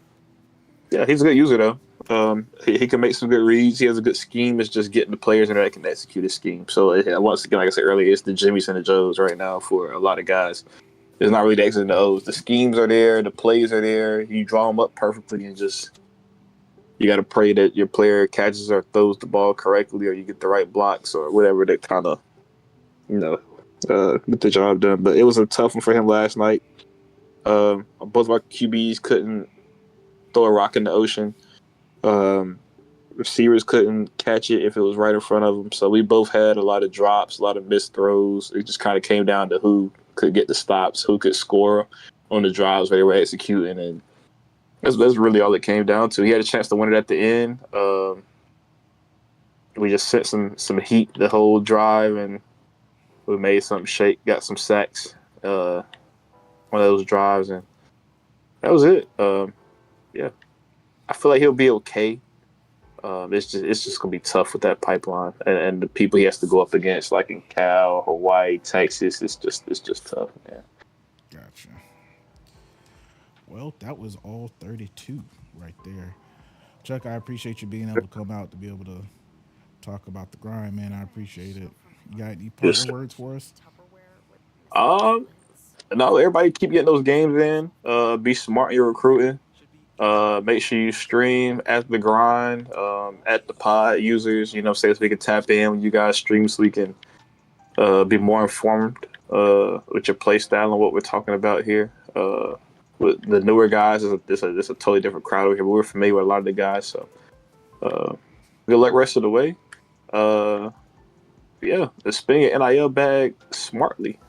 yeah, he's a good user though. He can make some good reads. He has a good scheme. It's just getting the players in there that can execute his scheme. So once again, like I said earlier, it's the Jimmys and the Joes right now for a lot of guys. It's not really the X's and the O's. The schemes are there. The plays are there. You draw them up perfectly and just you got to pray that your player catches or throws the ball correctly or you get the right blocks or whatever that kind of, you know, get the job done. But it was a tough one for him last night. Both of our QBs couldn't throw a rock in the ocean. Receivers couldn't catch it if it was right in front of them. So we both had a lot of drops, a lot of missed throws. It just kind of came down to who could get the stops, who could score on the drives where they were executing. And that's really all it came down to. He had a chance to win it at the end. We just sent some heat the whole drive, and we made something shake, got some sacks, one of those drives, and that was it. Yeah, I feel like he'll be okay. It's just gonna be tough with that pipeline and the people he has to go up against, like in Cal, Hawaii, Texas. It's just tough. Yeah. Gotcha. Well, that was all 32 right there. Chuck, I appreciate you being able to come out to be able to talk about the grind, man. I appreciate it. You got any Yes. parting words for us? Um. No, everybody keep getting those games in. Be smart in your recruiting. Make sure you stream at the grind. At the pod users. Say so we can tap in when you guys stream, so we can be more informed with your play style and what we're talking about here. With the newer guys, it's a totally different crowd over here. We're familiar with a lot of the guys, so good luck rest of the way. Uh, yeah, spend your NIL bag smartly.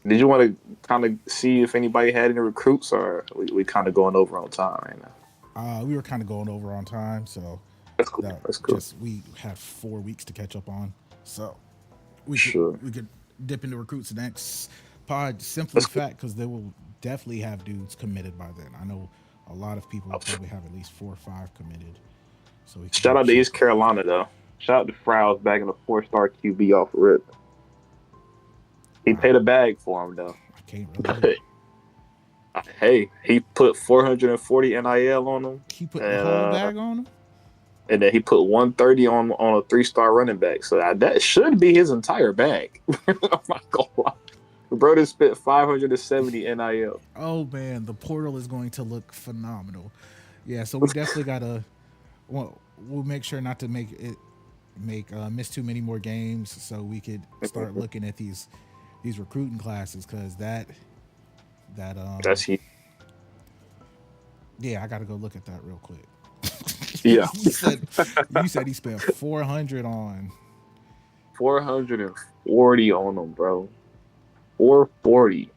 Did you want to kind of see if anybody had any recruits, or we kind of going over on time right now? We were kind of going over on time, so That's cool. that That's cool. just we had 4 weeks to catch up on. So we could Sure. we could dip into recruits next pod simply That's cool. fact because they will definitely have dudes committed by then. I know a lot of people will probably have at least 4 or 5 committed, so we could Shout do out to check. East Carolina though. Shout out to Frowls bagging a 4-star QB off rip. He I, paid a bag for him though. I can't really. Hey, he put 440 NIL on him, He put the and whole bag on him. then he put 130 on a 3-star running back. So that should be his entire bag. I'm not gonna lie. Bro just spent 570 NIL. Oh man, the portal is going to look phenomenal. Yeah, so we definitely gotta. Well, we'll make sure not to make miss too many more games, so we could start looking at these recruiting classes because that That's he. yeah, I gotta go look at that real quick. Yeah, You said he spent 400 on. 440 on him, bro. 440.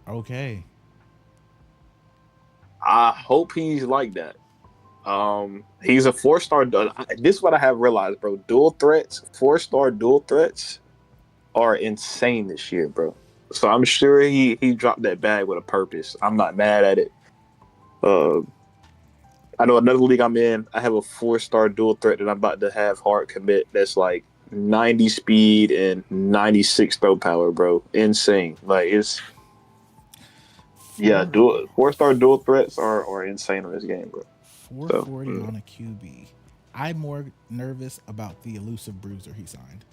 Okay, I hope he's like that. He's a 4-star. This is what I have realized, bro. Dual threats, 4-star dual threats are insane this year, bro. So I'm sure he dropped that bag with a purpose. I'm not mad at it. Uh, I know another league I'm in. I have a 4-star dual threat that I'm about to have hard commit. That's like 90 speed and 96 throw power, bro. Insane. Like it's yeah, four 4-star dual threats are insane on this game, bro. So 440 on a QB. I'm more nervous about the elusive bruiser he signed.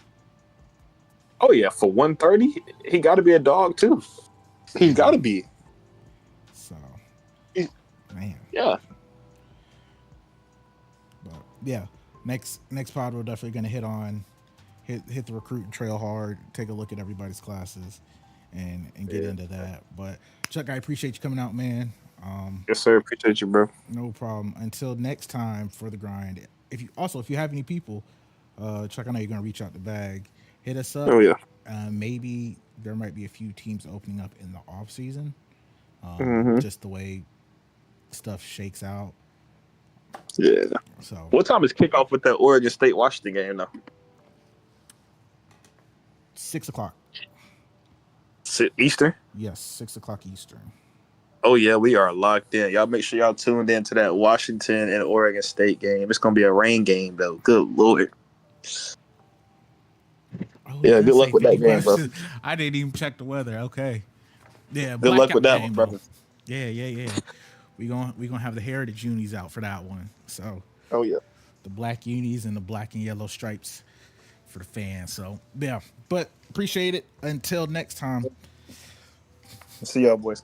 oh yeah, for 130, he got to be a dog too. He's got to be. So, He's- man, Yeah, but yeah, next pod we're definitely gonna hit the recruiting trail hard, take a look at everybody's classes, and get yeah. into that. But Chuck, I appreciate you coming out, man. Yes, sir. Appreciate you, bro. No problem. Until next time for the grind. If you have any people, Chuck, I know you're gonna reach out the bag. Hit us up. Oh yeah. Maybe there might be a few teams opening up in the off season. Hmm. Just the way stuff shakes out. Yeah. So What time is kickoff with that Oregon State Washington game though? 6 o'clock. Eastern. Yes, 6 o'clock Eastern. Oh yeah, we are locked in. Y'all make sure y'all tuned in to that Washington and Oregon State game. It's gonna be a rain game though. Good lord. Oh, Yeah, it good does luck say with that 50 game, bro. bucks. I didn't even check the weather. Okay. Yeah, Good luck with blackout that one, game though. brother. Yeah. We gonna have the heritage unis out for that one. So Oh yeah. the black unis and the black and yellow stripes for the fans. So yeah, but appreciate it. Until next time. See y'all, boys.